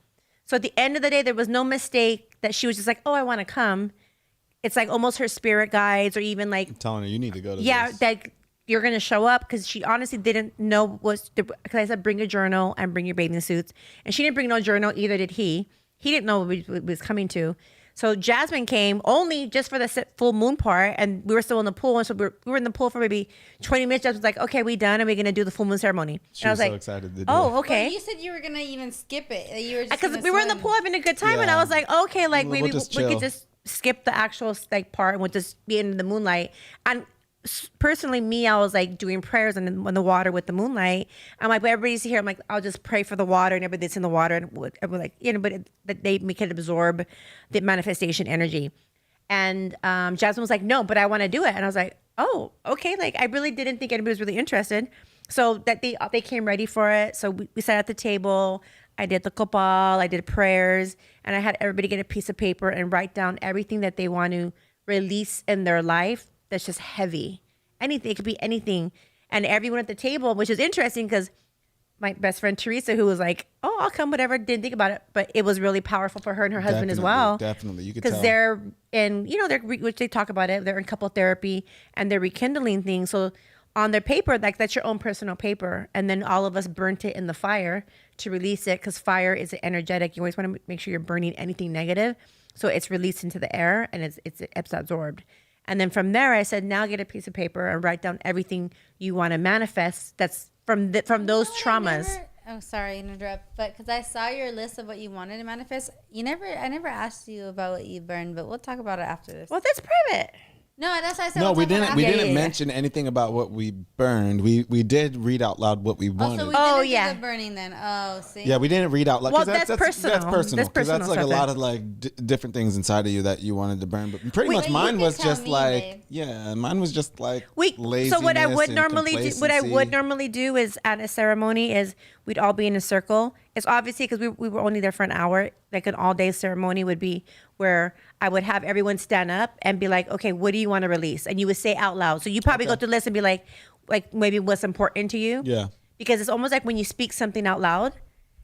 So at the end of the day, there was no mistake that she was just like, oh, I want to come. It's like almost her spirit guides or even like, I'm telling her, you need to go to yeah, this. that you're going to show up, because she honestly didn't know because I said, bring a journal and bring your bathing suits. And she didn't bring no journal, either did he. He didn't know what we was coming to. So Jasmine came only just for the full moon part, and we were still in the pool. And so we were in the pool for maybe 20 minutes. Jasmine was like, okay, we done, and we're going to do the full moon ceremony. She and I was was so like, excited to do oh, it. okay. Well, you said you were gonna even skip it. Like, you were just Because gonna we were in the swim. pool having a good time, and I Yeah. was like, okay, like We'll maybe just we could chill. just skip the actual like part and we'll just be in the moonlight. And personally, me, I was like doing prayers in the water with the moonlight. I'm like, but everybody's here. I'm like, I'll just pray for the water and everybody that's in the water, and we're like, you know, but that they make it absorb the manifestation energy. And Jasmine was like, no, but I want to do it. And I was like, oh, okay. Like, I really didn't think anybody was really interested. So that they came ready for it. So we sat at the table. I did the copal, I did prayers, and I had everybody get a piece of paper and write down everything that they want to release in their life that's just heavy. Anything, it could be anything. And everyone at the table, which is interesting because my best friend Teresa, who was like, oh, I'll come, whatever, didn't think about it, but it was really powerful for her and her husband as well. Definitely, you could Because tell. they're in, you know, which they talk about it, they're in couple therapy and they're rekindling things. So on their paper, like that's your own personal paper. And then all of us burnt it in the fire to release it, because fire is energetic. You always want to make sure you're burning anything negative. So it's released into the air and it's absorbed. And then from there, I said, now get a piece of paper and write down everything you want to manifest that's from those traumas. Oh, sorry to interrupt, but because I saw your list of what you wanted to manifest, I never asked you about what you burned, but we'll talk about it after this. Well, that's private. No, that's why I said No, we'll we talk about didn't. it We after. didn't mention anything about what we burned. We did read out loud what we wanted. So we Oh, didn't yeah. do the burning then. Oh, see. Yeah, we didn't read out loud. 'cause Well, that's personal. That's personal. That's 'Cause that's personal like a stuff lot then. of like different things inside of you that you wanted to burn. But pretty much you mine can was tell just me, like, babe. yeah, mine was just like laziness. So what I would and normally do is at a ceremony is we'd all be in a circle. It's obviously because we were only there for an hour. Like an all day ceremony would be where I would have everyone stand up and be like, okay, what do you want to release? And you would say out loud. So you probably go through the list and be like maybe what's important to you. Yeah. Because it's almost like when you speak something out loud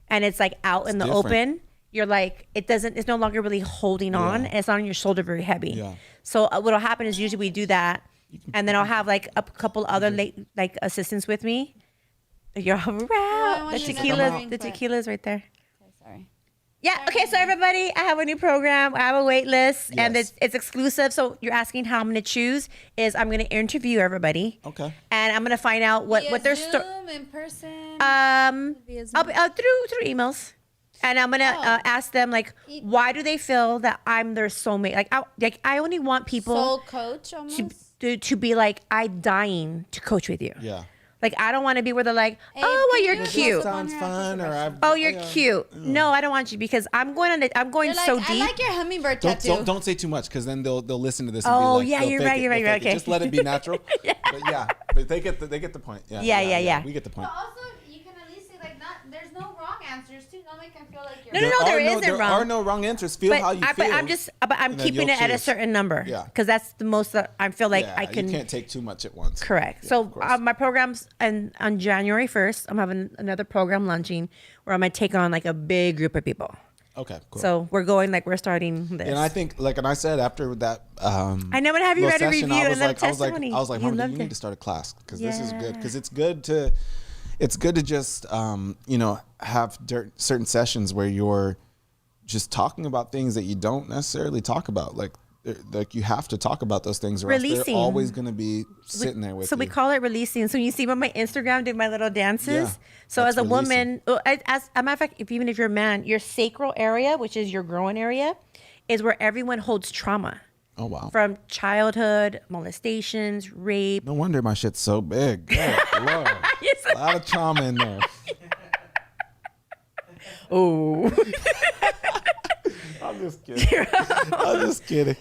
and it's like out in the different. open, you're like, it's no longer really holding on. And it's not on your shoulder very heavy. Yeah. So what'll happen is usually we do that. And then I'll have like a couple other like assistants with me. You're around. want The you to tequila, drink, the but- tequila's right there. Sorry. Yeah. Okay. So everybody, I have a new program. I have a wait list, and Yes. it's exclusive. So you're asking how I'm going to choose? Is I'm going to interview everybody. Okay. And I'm going to find out what their story. Zoom, in person. Via Zoom. I'll be through emails, and I'm gonna ask them like, why do they feel that I'm their soulmate? Like I only want people Soul coach almost. to be like, I'm dying to coach with you. Yeah. Like I don't want to be where they're like, Hey, oh, well, can you're you cute. close up on Sounds her fun. after Or she I've, Oh, you're yeah. cute. No, I don't want you because I'm going They're so like, deep. I like your hummingbird Don't, tattoo. don't say too much because then they'll listen to this. And Oh, be like, yeah, they'll you're fake right, it, you're right, they'll you're fake it. okay. Just let it be natural. But they get the point. Yeah. Yeah. We get the point. But also, you can at least say like, there's no wrong answers too. Don't make them feel like you're. No, there isn't there wrong. are no wrong answers. Feel how you feel. But I'm and then keeping you'll it at a choose. certain number. Yeah. Because that's the most that I feel like Yeah, I can. You can't take too much at once. Correct. Yeah, so of course. my program's on January 1st. I'm having another program launching where I'm gonna take on like a big group of people. Okay, cool. So we're starting this. And I think, like, and I said after that, I know I'm gonna have you little write a session, review. I was love like, testimony. I was like, You Mama, loved you need it. to start a class because this is good. Because it's good to just, have certain sessions where you're just talking about things that you don't necessarily talk about. Like you have to talk about those things, or else Releasing. they're always going to be sitting there with So you. we call it releasing. So you see on my Instagram doing my little dances. Yeah, So that's as a releasing. woman, as a matter of fact, even if you're a man, your sacral area, which is your growing area, is where everyone holds trauma. Oh, wow. From childhood, molestations, rape. No wonder my shit's so big. Good Lord. A lot of trauma in there. Oh. I'm just kidding. I'm just kidding.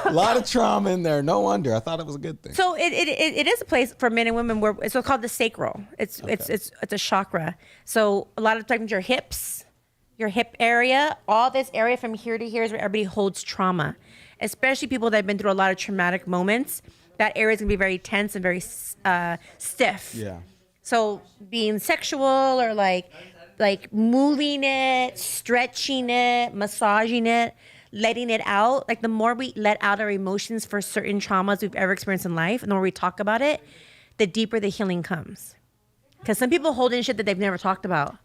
A lot of trauma in there. No wonder. I thought it was a good thing. So it is a place for men and women where it's called the sacral. It's a chakra. So a lot of times your hips, your hip area, all this area from here to here is where everybody holds trauma. Especially people that have been through a lot of traumatic moments. That area is gonna be very tense and very stiff. Yeah. So being sexual or like moving it, stretching it, massaging it, letting it out. Like the more we let out our emotions for certain traumas we've ever experienced in life, and the more we talk about it, the deeper the healing comes. Because some people hold in shit that they've never talked about,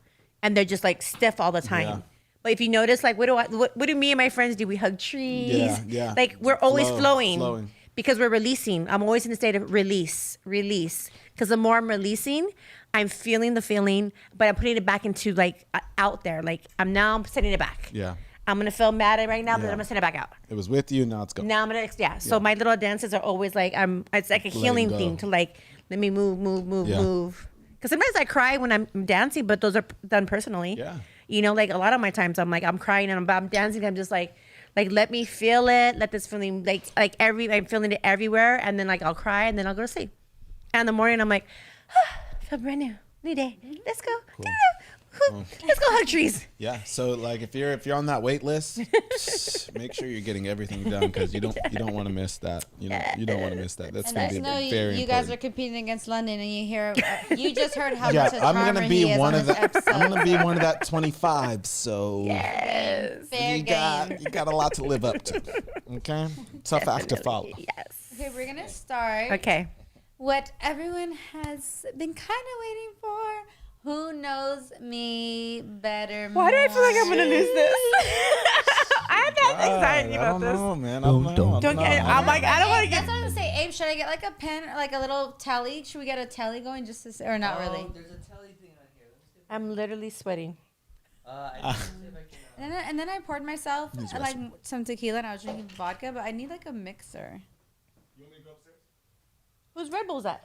and they're just like stiff all the time. Yeah. But if you notice, like, what do me and my friends do? We hug trees. Yeah. Like we're always flowing flowing. because we're releasing. I'm always in a state of release. Because the more I'm releasing, I'm feeling the feeling, but I'm putting it back into like out there. Like I'm sending it back. Yeah. I'm gonna feel mad right now, but Yeah. I'm gonna send it back out. It was with you. Now it's gone. Now I'm gonna So my little dances are always like it's like a healing go. thing to like let me move. Yeah. Because sometimes I cry when I'm dancing, but those are done personally. Yeah. You know, like a lot of my times I'm crying and I'm dancing. I'm just like let me feel it. Let this feeling I'm feeling it everywhere, and then like I'll cry and then I'll go to sleep. And in the morning I'm like, I feel brand new day. Let's go. Let's go hug trees. Yeah. So like if you're on that wait list, make sure you're getting everything done because you don't want to miss that. You don't want to miss that. That's And going I to be know very you important. guys are competing against London, and you just heard how Yeah, much a I'm charmer gonna he be is one on of this that. episode. I'm gonna be one of that 25. So Yes. Fair you game. got a lot to live up to. Okay, tough act to follow. Yes. Okay, we're gonna start. Okay. What everyone has been kind of waiting for. Who knows me better? Why do I feel like I'm gonna lose this? I have anxiety I about don't this. know, man. I don't know. Don't get. I'm like, I don't want to That's get. what I'm gonna say. Abe, should I get like a pen or like a little tally? Should we get a tally going just to say, or not really? There's a telly thing on here. Let me see if I'm literally sweating. I can see if I can. And then I poured myself like some tequila and I was drinking vodka, but I need like a mixer. Whose Red Bull's that?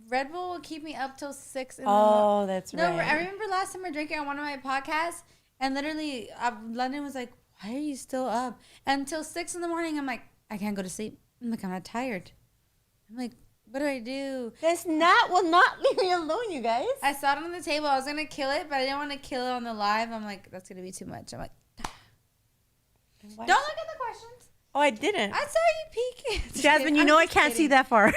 Red Bull will keep me up till 6 in the Oh, morning. that's No, right. I remember last time we were drinking on one of my podcasts, and literally London was like, "Why are you still up?" And until 6 in the morning, I'm like, "I can't go to sleep." I'm like, "I'm not tired." I'm like, "What do I do?" This will not leave me alone, you guys. I saw it on the table. I was gonna kill it, but I didn't want to kill it on the live. I'm like, "That's gonna be too much." I'm like, Why- "Don't look at the questions." Oh, I didn't. I saw you peeking. Jasmine, you I'm know I just can't see kidding. that far.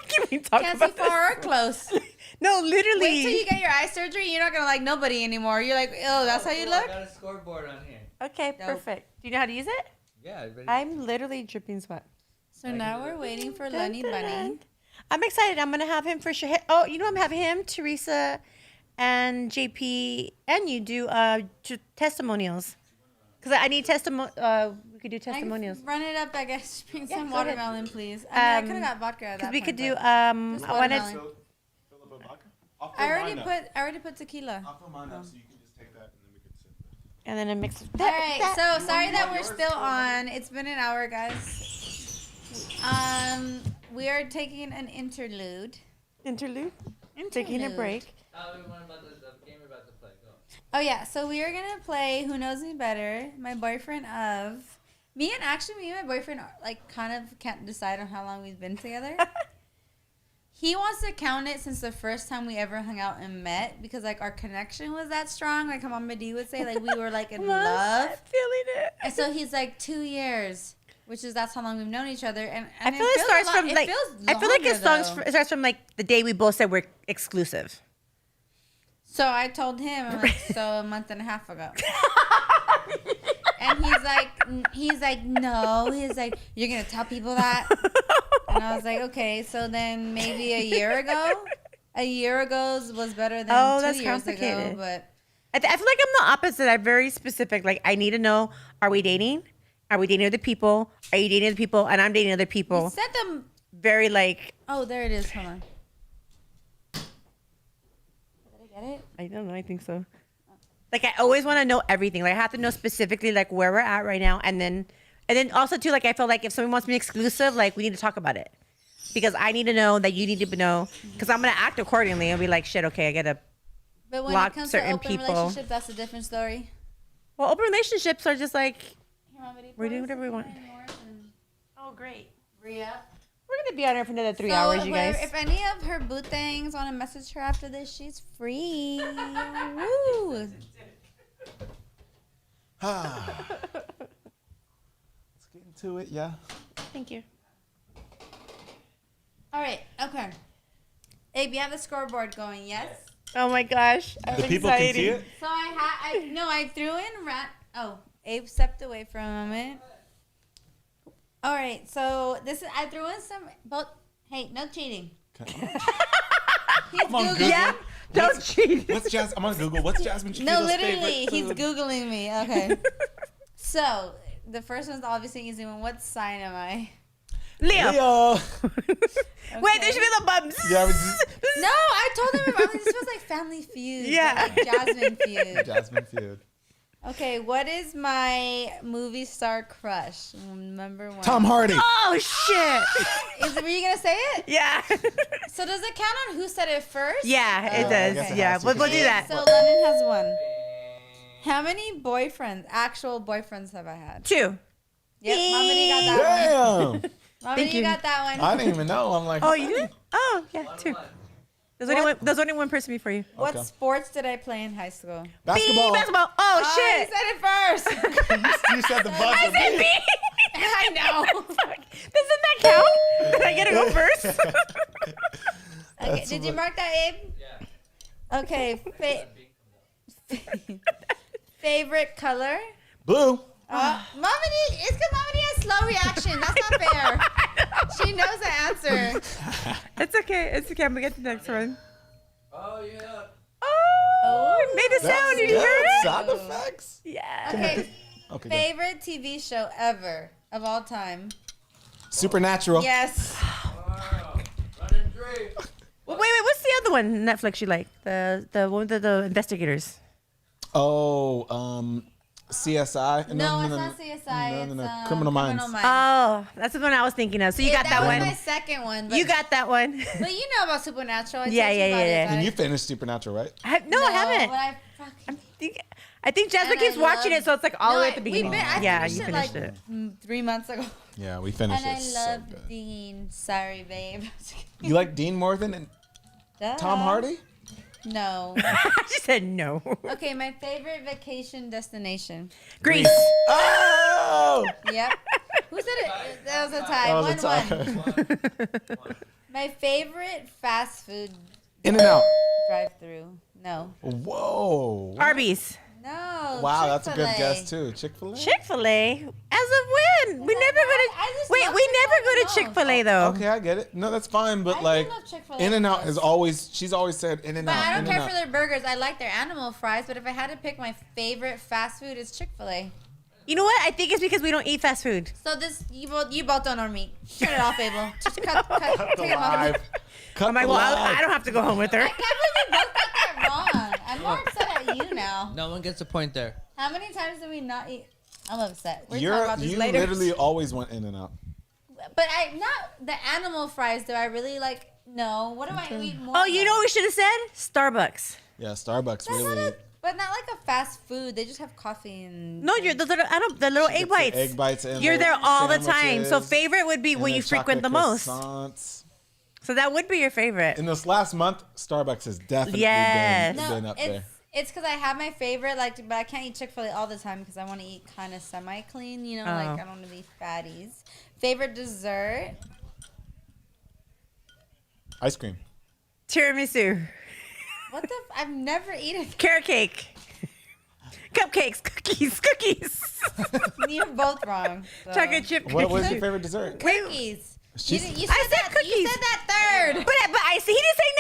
Can we talk Can't see about far or this? close. No, literally. Wait till you get your eye surgery. You're not gonna like nobody anymore. You're like, "Oh, that's how you look." I got a scoreboard on here. Okay, Dope. perfect. Do you know how to use it? Yeah. Ready? I'm literally dripping sweat. So now we're waiting for Lundy Bunny. I'm excited. I'm gonna have him for sure. Oh, you know I'm having him, Teresa, and JP, and you do testimonials. Cause I need we could do testimonials. Run it up, I guess. Bring some go ahead. watermelon, please. I mean, I could have got vodka at Cause that we point, could do but I just wanted. watermelon. I already put tequila. I'll fill mine up so you can just take that and then we can sip. And then a mix. All right, so sorry that we're still on. It's been an hour, guys. We are taking an interlude. Interlude. Taking a break. We want about the game we're about to play. Go. Oh yeah, so we are gonna play Who Knows Me Better. My boyfriend of me and my boyfriend are, like kind of can't decide on how long we've been together. He wants to count it since the first time we ever hung out and met because like our connection was that strong. Like Mama D would say, like we were like in love. Feeling it. And so he's like 2 years, that's how long we've known each other. And I feel it starts from like I feel like it starts from like the day we both said we're exclusive. So I told him, I'm like, so a month and a half ago. And he's like, no. He's like, you're gonna tell people that? And I was like, okay. So then maybe a year ago was better than 2 that's years complicated. ago. But I feel like I'm the opposite. I'm very specific. Like, I need to know: are we dating? Are we dating other people? Are you dating other people? And I'm dating other you people. said them. Very like. Oh, there it is. Hold on. Did I get it? I don't know. I think so. Like, I always want to know everything. Like, I have to know specifically like where we're at right now, and then also too, like, I feel like if someone wants me exclusive, like, we need to talk about it, because I need to know that you need to know, because I'm gonna act accordingly and be like, shit, okay, I gotta. But when Block it comes certain to open people. relationships, that's a different story. Well, open relationships are just like, We're doing whatever we want. Oh, great. Re-up. We're gonna be on here for another 3 hours, you guys. If any of her boo things want to message her after this, she's free. Woo! Let's get into it, yeah. Thank you. All right. Okay. Abe, you have the scoreboard going, yes? Oh my gosh. I have The people can anxiety. see it? So I threw in Oh, Abe stepped away for a moment. All right. So I threw in some both. Hey, no cheating. He's I'm on Googling. Google. Yeah? Don't cheat. I'm on Google. What's Jasmine Chiquito's No, literally, favorite he's food? Googling me. Okay. So the first one's obviously an easy one. What sign am I? Leo. Leo. Wait, there should be the bumps. Yeah, we just, No, I told him this was like Family Feud. Yeah. Like Jasmine Feud. Jasmine Feud. Okay, what is my movie star crush? Number one. Tom Hardy. Oh, shit. Were you gonna say it? Yeah. So does it count on who said it first? Yeah, it Oh, does. guess it Yeah, has to, we'll do 'cause- that. So Lennon has one. How many actual boyfriends have I had? 2. Yep, Mama D got that one. Damn. Mama Thank D you. got that one. I didn't even know. I'm like, Oh, you did? Oh, yeah, 2. There's only one person before you. What Okay. sports did I play in high school? basketball. Basketball. Oh, Oh, shit. you said it first. You said the buzzer. I said B. I know. Fuck. Doesn't that count? Did I get to go first? Okay, That's did you what- mark that, Abe? Yeah. Okay. Favorite color? Blue. Mama D, it's because Mama D has slow reaction. That's not fair. She knows the answer. It's okay. It's okay. I'm going to get the next one. Oh yeah. Oh, it made a sound. Did you hear good. it? Sound effects. Yeah. Okay. Okay, good. Favorite TV show ever of all time? Supernatural. Yes. Running 3. Well, wait. What's the other one Netflix you like? The one with the investigators. Oh, CSI. No, it's not CSI. No. It's Criminal Minds. Oh, that's the one I was thinking of. So you got that was one. my second one. But, You got that one. But you know about Supernatural. I Yeah, told you yeah, about yeah, it, yeah. but And I- you finished Supernatural, right? No, I haven't. But I fucking I think Jasmine And keeps I watching love- it, so it's like all the way at the we beginning. I Yeah, finished you it finished like it. 3 months ago. Yeah, we finished And it. I So love good. Dean. Sorry, babe. You like Dean more than Duh. Tom Hardy? No. She said no. Okay, my favorite vacation destination. Greece. Oh! Yep. Who said it? That was a tie. That was a 1-1. My favorite fast food In and out. drive-through. No. Whoa. Arby's. No. Wow, that's a good Chick-fil-A. guess too. Chick-fil-A? Chick-fil-a. As of when? We Is never that go to. bad? I just Wait, love we never go to Chick-fil-A. Chick-fil-A though. Okay, I get it. No, that's fine, but I do like love Chick-fil-A In and Out fries. is always she's always said In and But I Out. don't In care and for Out. their burgers. I like their animal fries. But if I had to pick my favorite fast food, it's Chick-fil-A. You know what? I think it's because we don't eat fast food. So you both don't know meat. Turn it off, Abel. Just cut take it off. Live. Cut I'm like, the well, live. I don't have to go home with her. I can't believe we both got that wrong. I'm more upset at you now. No one gets a point there. How many times did we not eat? I'm upset. We're talking You're about this you later. literally always went In and Out. But not the animal fries. Do I really like? No. What do I eat more? Oh, you of? know what we should have said? Starbucks. Yeah, Starbucks That's not really. but not like a fast food. They just have coffee and. No, you're the little egg Gets the bites. Egg bites in You're there all the time. So sandwiches, favorite would be and when the you frequent the chocolate most. croissants. So that would be your favorite. In this last month, Starbucks has definitely Yes. been up there. It's because I have my favorite, but I can't eat Chick-fil-A all the time because I want to eat kind of semi-clean, like I don't want to be fatties. Favorite dessert? Ice cream. Tiramisu. What the? I've never eaten. Carrot cake. Cupcakes, cookies. You're both wrong. So. Chocolate chip What was cookies. your favorite dessert? Cookies. You, She's- you I said said that. You cookies. said that third. But I see he didn't say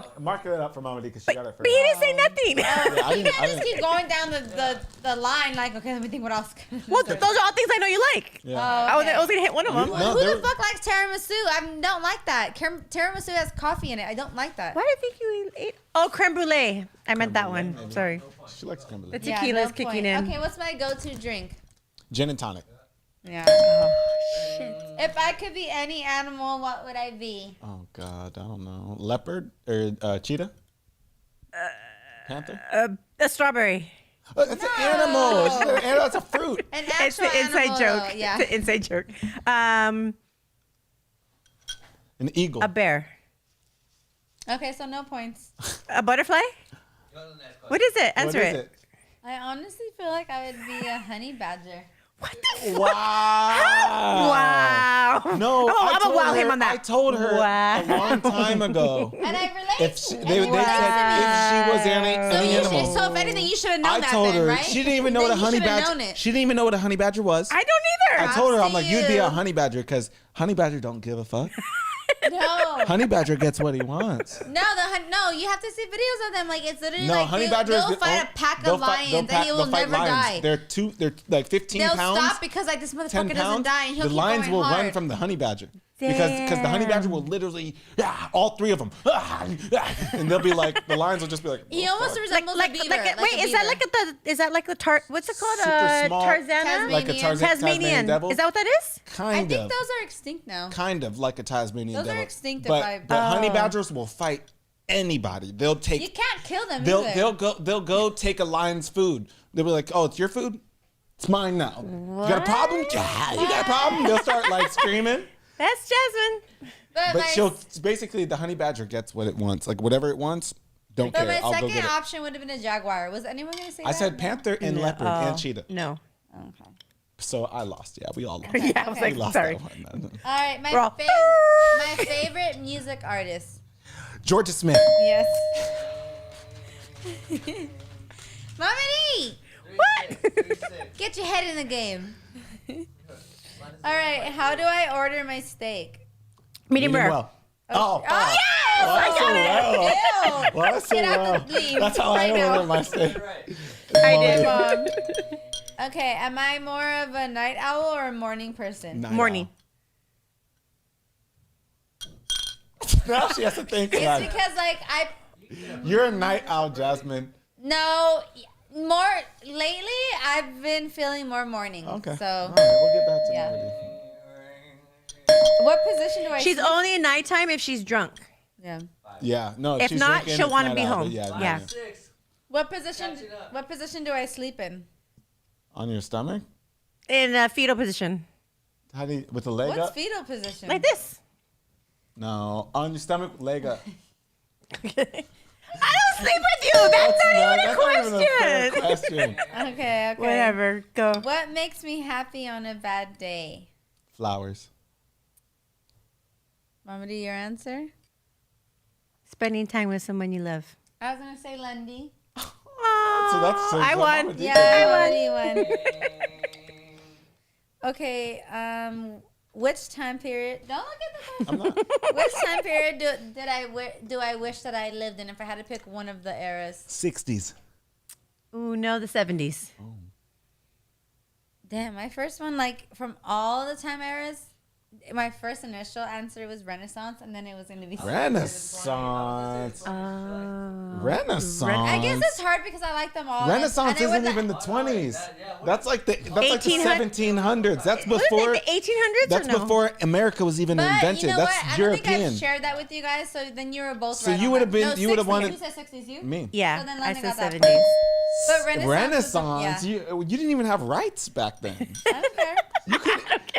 nothing. Mark it up for Mama D because she got it But he first. didn't say nothing. Yeah, I You didn't, can't just keep going down the line like, okay, let me think what else. Well, those are all things I know you like. Yeah. I was gonna hit one of them. No, Who there- the fuck likes tiramisu? I don't like that. Tiramisu has coffee in it. I don't like that. Why do you think you ate? Oh, creme brulee. I meant that one. maybe. Sorry. She likes creme brulee. The tequila's no kicking point. in. Okay, what's my go-to drink? Gin and tonic. Yeah. Oh, shit. If I could be any animal, what would I be? Oh God, I don't know. Leopard or cheetah? Panther? A strawberry. It's an animal. It's an animal. It's a fruit. An It's actual an inside animal, joke. though, yeah. It's an inside joke. An eagle. A bear. Okay, so no points. A butterfly. What is it? What Answer is it. I honestly feel like I would be a honey badger. What the fuck? Wow. Wow. No, I'm gonna wow him on that. I told her Wow. a long time ago. And I relate. If she, And they you said relate if she was to me. any So, you animal. should, so if anything, you should have known I that told then, her right? she didn't even know Then what a you honey should've badger. known it. She didn't even know what a honey badger was. I don't either. I told her, I'm see like, you'd be you. a honey badger because honey badger don't give a fuck. No. Honey badger gets what he wants. No, you have to see videos of them. Like it's literally No, like honey badger is they'll fight a pack of lions and he will never die. They're like 15 They'll pounds. stop because like this 10 motherfucker doesn't pounds. die and he'll The keep lions going will hard. run from the honey badger because the honey badger will literally all three of them and they'll be like the lions will just be like He "Oh, almost fuck." resembles a beaver. wait, is that like a what's it called? Super small, Tarzana? like a Tasmanian Tasmanian. devil. Is that what that is? I Kind think of. those are extinct now. Kind of like a Tasmanian Those are devil. extinct if But I- the honey Oh. badgers will fight anybody. They'll take. You can't kill them They'll either. they'll go take a lion's food. They'll be like, oh, it's your food. It's mine now. You got a problem? Yeah, you got a problem. They'll start like screaming. That's Jasmine. But But my, she'll basically the honey badger gets what it wants. Like whatever it wants, don't but care. my I'll go second get it. option would have been a jaguar. Was anyone gonna say I that? said panther and leopard and cheetah. No. Okay. So I lost. Yeah, we all lost. Yeah, I was Okay. We like, lost sorry. that one. All right, We're all- my favorite music artist. Georgia Smith. Yes. Mama D, What? get your head in the game. All right, how do I order my steak? Medium rare. Well. Oh, fuck. yes! Well, that's so well. Ew. Well, that's so Get out well. the leave That's how right I now. order my steak. I did. Mom. Okay, am I more of a night owl or a morning person? Night Morning. owl. Now she has to think It's about it. because like You're a night owl, Jasmine. no more lately I've been feeling more morning. Okay. So All right, we'll get back to Yeah. Melody. what position do I? She's sleep? only in nighttime if she's drunk. Yeah. Yeah, no. If she's not, drinking, she'll it's wanna night be owl, home. but Yeah. Yeah. What position? What position do I sleep in? On your stomach? In a fetal position. How do you, with the leg What's up? fetal position? Like this. No, on your stomach, leg up. I don't sleep with you. That's not even a That's not even a fair question. question. Okay. Okay. Whatever. Go. What makes me happy on a bad day? Flowers. Mama, do your answer? Spending time with someone you love. I was gonna say Lundy. So that's I won. Mama did Yeah, that. I won. Okay. Which time period? Don't look at the I'm question. not. Which time period do I wish that I lived in? If I had to pick one of the eras. 60s. Ooh, no, the 70s. Damn, my first one, like from all the time eras, my first initial answer was Renaissance, and then it was going to be. Renaissance. Oh. Renaissance. I guess it's hard because I like them all. Renaissance and it isn't was- even the 20s. That's like the 1800 1700s. That's Was it before. like the 1800s That's or no? before America was even But invented. you know That's what? I don't think European. I've shared that with you guys, so then you were both So right you on would have that. been- No, you would have 60s. wanted- Who said 60s? You? Me. Yeah, So then I Lennon said got that 70s. But Renaissance. You didn't even have rights back then. I don't care.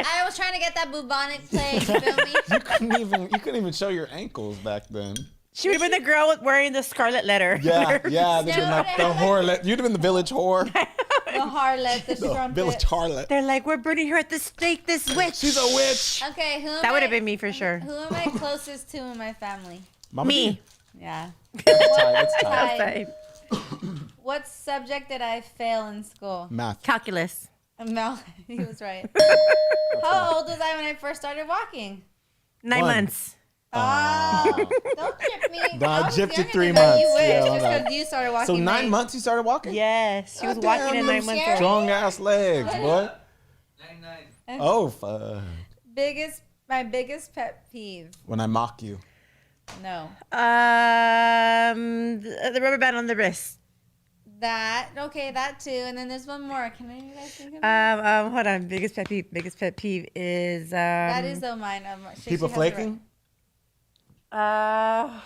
I was trying to get that bubonic plague. You feel me? you couldn't even show your ankles back then. She would have been the girl wearing the scarlet letter. Yeah, yeah. They'd been No, like the whore. You'd have been the village whore. The harlot, the The strumpet. village harlot. They're like, we're burning her at the stake, this witch. She's a witch. Okay, That would have been me for sure. Who am I closest to in my family? Mama Me. D. Yeah. It's tied. It's tied. Tied. Fine. What subject did I fail in school? Math. Calculus. Mel, he was right. How old was I when I first started walking? 9 One. months. Oh, don't gyp me. No, I I was gypped you younger 3 than that. You months. wish, Yeah, just hold on. because you started walking. So 9 late. months you started walking? Yes, she was God walking damn, at 9 months scared. old. Strong ass legs, boy. 9. Oh, fuck. My biggest pet peeve. When I mock you. No. The rubber band on the wrist. That too, and then there's one more. Can you guys think of it? Hold on. Biggest pet peeve. Biggest pet peeve is that is though mine. People flaking? Well,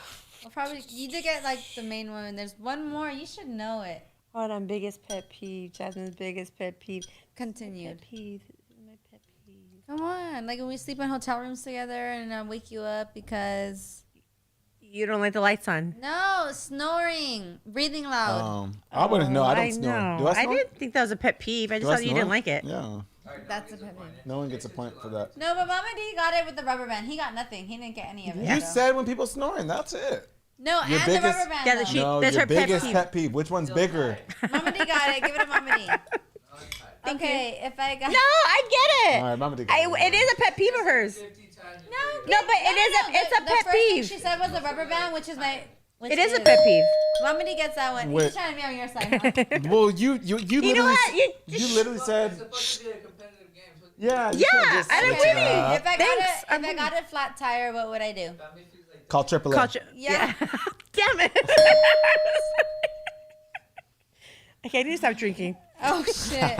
probably you did get like the main one. And there's one more. You should know it. Hold on. Biggest pet peeve. Jasmine's biggest pet peeve. Continued. Pet peeve. My pet peeve. Come on, like when we sleep in hotel rooms together and I wake you up because You don't like the lights on. no snoring, breathing loud. I wouldn't know. I don't snore. know. Do I snore? didn't think that was a pet peeve. I just Do I thought you didn't snore? like it. Yeah. That's a pet peeve. No one gets a point for that. No, but Mama D got it with the rubber band. He got nothing. He didn't get any of it. You though. said when people snoring. That's it. no, your and biggest- the rubber band. Yeah, though. She- No, that's your her pet biggest peeve. pet peeve. Which one's bigger? Mama D got it. Give it to Mama D. Okay, if I got No, I get it. All right, Mama D. It is a pet peeve of hers. No, but it's a the pet first thing peeve. she said was the rubber band, which is my. Which It is a pet peeve. Mama D gets that one. Wait. He's trying to be on your side. Huh? Well, you literally, know what? you literally said, supposed to be a competitive game. So yeah, you Yeah, can't just I switch agree. it up. If I Thanks, got I'm if I got a flat tire, what would I do? Call AAA. Culture. Yeah. Damn it. Okay, I need to stop drinking. Oh shit.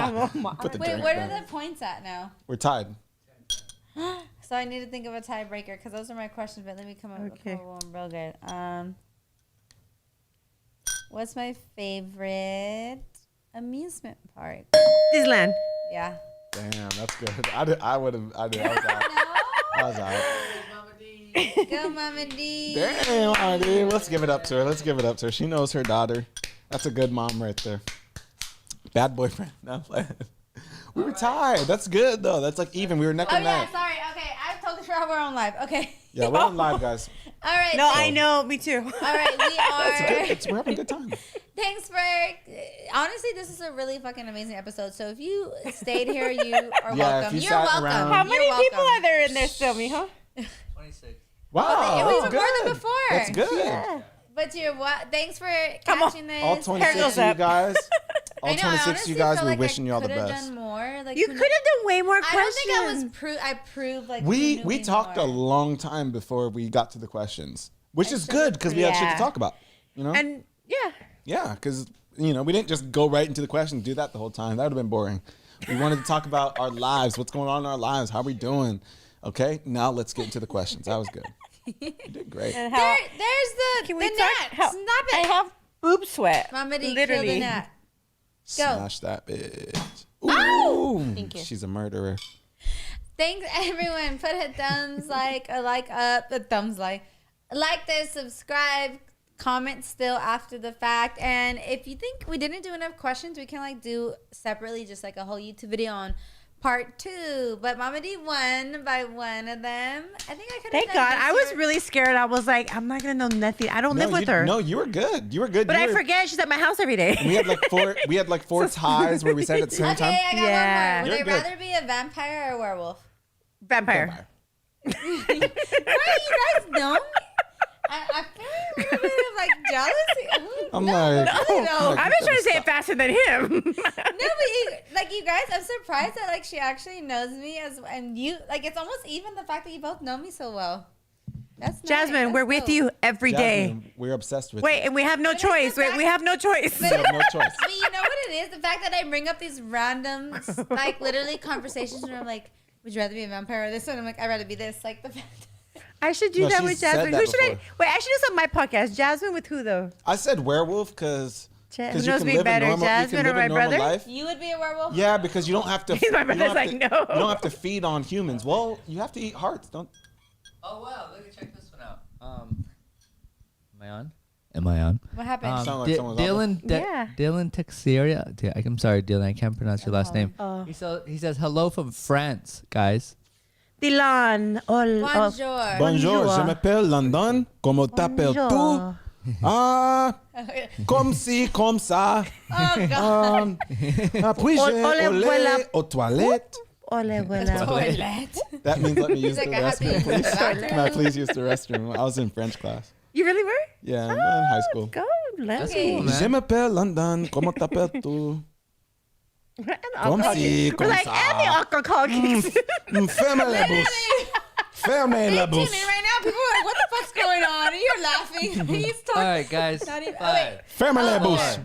Put the Wait, drink what are down. the points at now? We're tied. So I need to think of a tiebreaker because those are my questions. But let me come up with Okay. one real good. What's my favorite amusement park? Disneyland. Yeah. Damn, that's good. I was out. I was out. Go, Mama D. Damn, Mama D. Let's give it up to her. She knows her daughter. That's a good mom right there. Bad boyfriend. No, I'm playing. We were tied. That's good though. That's like even. We were neck Oh and yeah, neck. sorry. Okay, I totally forgot we're on live. Okay. Yeah, we're on live, guys. All right. No, I know. Me too. All right, we are. We're having a good time. Thanks for. Honestly, this is a really fucking amazing episode. So if you stayed here, you are Yeah, if welcome. you You're sat welcome. around- How You're many people welcome. are there in there still, mijo? 26. Wow, it was that's more good. than before. That's good. Yeah. But you're what? Thanks for Come on. catching this. All Hair 26 goes of you up. guys. All I know, I 26 of honestly you guys. feel We're like wishing you all the coulda best. Done more. Like, You could have done way more I questions. don't think I proved like We you knew me talked more. a long time before we got to the questions, which is good because we had shit Yeah. to talk about. You know? And yeah. Yeah, because we didn't just go right into the question and do that the whole time. That would have been boring. We wanted to talk about our lives, what's going on in our lives, how we doing. Okay, now let's get into the questions. That was good. You did great. And how, There's the can we the talk? gnat. How, Stop I it. have boob sweat. Mama D, kill the Literally. gnat. Smash that bitch. Ooh, Thank you. She's a murderer. Thanks everyone. Put a thumbs like, a like up, a thumbs like this, subscribe, comment still after the fact. And if you think we didn't do enough questions, we can like do separately, just like a whole YouTube video on part 2. But Mama D won by one of them. I think I could. Thank God. I was really scared. I was like, I'm not going to know nothing. I don't live with her. No, you were good. You were good. But You I were- forget she's at my house every day. We had like four ties where we said at the same Okay, time. I got Yeah. one more. Would You're they good. rather be a vampire or a werewolf? Vampire. Why you guys know? I feel a little bit of like jealousy. I'm no, like, no. I'm just trying to say it faster than him. No, but you guys, I'm surprised that like she actually knows me and you like it's almost even the fact that you both know me so well. That's nice. Jasmine, That's we're with dope. you every day. Jasmine, we're obsessed with Wait, and we have no But it's the choice. Wait, fact- we have no choice. you. We have no choice. But you know what it is? The fact that I bring up these random, like literally conversations where I'm like, would you rather be a vampire or this one? I'm like, I'd rather be this. Like the fact. I should do No, that she's with said Jasmine. that Who should I? before. Wait, I should do some on my podcast. Jasmine with who though? I said werewolf because Who you knows can me live better, a normal, Jasmine you or can live my a normal brother? life. You would be a werewolf? Yeah, because you don't have to. He's my you don't brother's have like, to- no. You don't have to feed on humans. Well, you have to eat hearts. Don't. Oh wow! Look at check this one out. Am I on? Am I on? What happened? Sound like someone's Dylan, Yeah. Dylan Texiera. I'm sorry, Dylan. I can't pronounce your last name. Oh. He says hello from France, guys. Dylan. Bonjour. Bonjour, je m'appelle London. Comment t'appelles-tu? Comme si, comme ça. Oh God. Puis-je Ole, aller voilà. aux toilettes? Ole, voilà. Toilet. That means let me use the like, I have to restroom, use the please. bathroom. Can I please use the restroom? I was in French class. You really were? Yeah, in high school. Go, let's Okay. cool, man. Je m'appelle London. Comment t'appelles-tu? Comme si, We're comme like, and the ça. alcohol kicks. Fermez la bouche. Fermez la Tuning bouche. right now, people are like, "What the fuck's going on?" And you're laughing. He's talking. All right, guys. Not even- oh, 5, Fermez la Oh, bouche.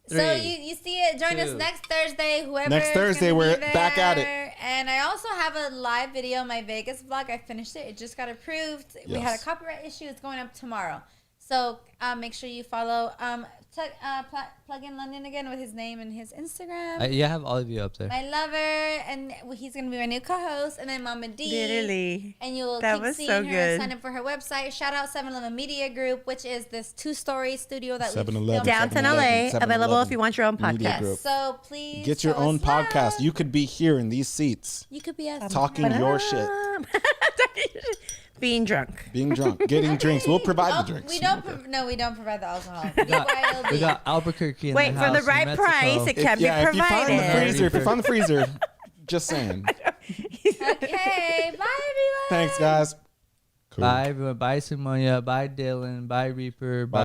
So Three, you see it. Join us 2. next Thursday. Whoever. Next Thursday, we're back at it. And I also have a live video, my Vegas vlog. I finished it. It just got approved. We had a Yes. copyright issue. It's going up tomorrow. So make sure you follow. Plug in London again with his name and his Instagram. Yeah, I have all of you up there. My lover, and he's gonna be my new co-host, and then Mama D. Literally. And you'll That keep was seeing so her good. sign up for her website. Shout out 7-Eleven Media Group, which is this 2-story studio that we 7-Eleven. filmed. Downtown 7-Eleven, LA, available if 7-Eleven you want your own Media podcast. Group. So please Get your show own us love. podcast. You could be here in these seats, You could be us. talking your shit, Being drunk. being drunk, getting drinks. We'll provide the drinks. We don't. We don't provide the alcohol. We got BYOB. Albuquerque in Wait, the for house, the New right Mexico. price, it can be If you find the provided. freezer, if you find the freezer, just saying. Okay. Bye, everyone. Thanks, guys. Cool. Bye, everyone. Bye, Simonia. Bye, Dylan. Bye, Reaper. Bye.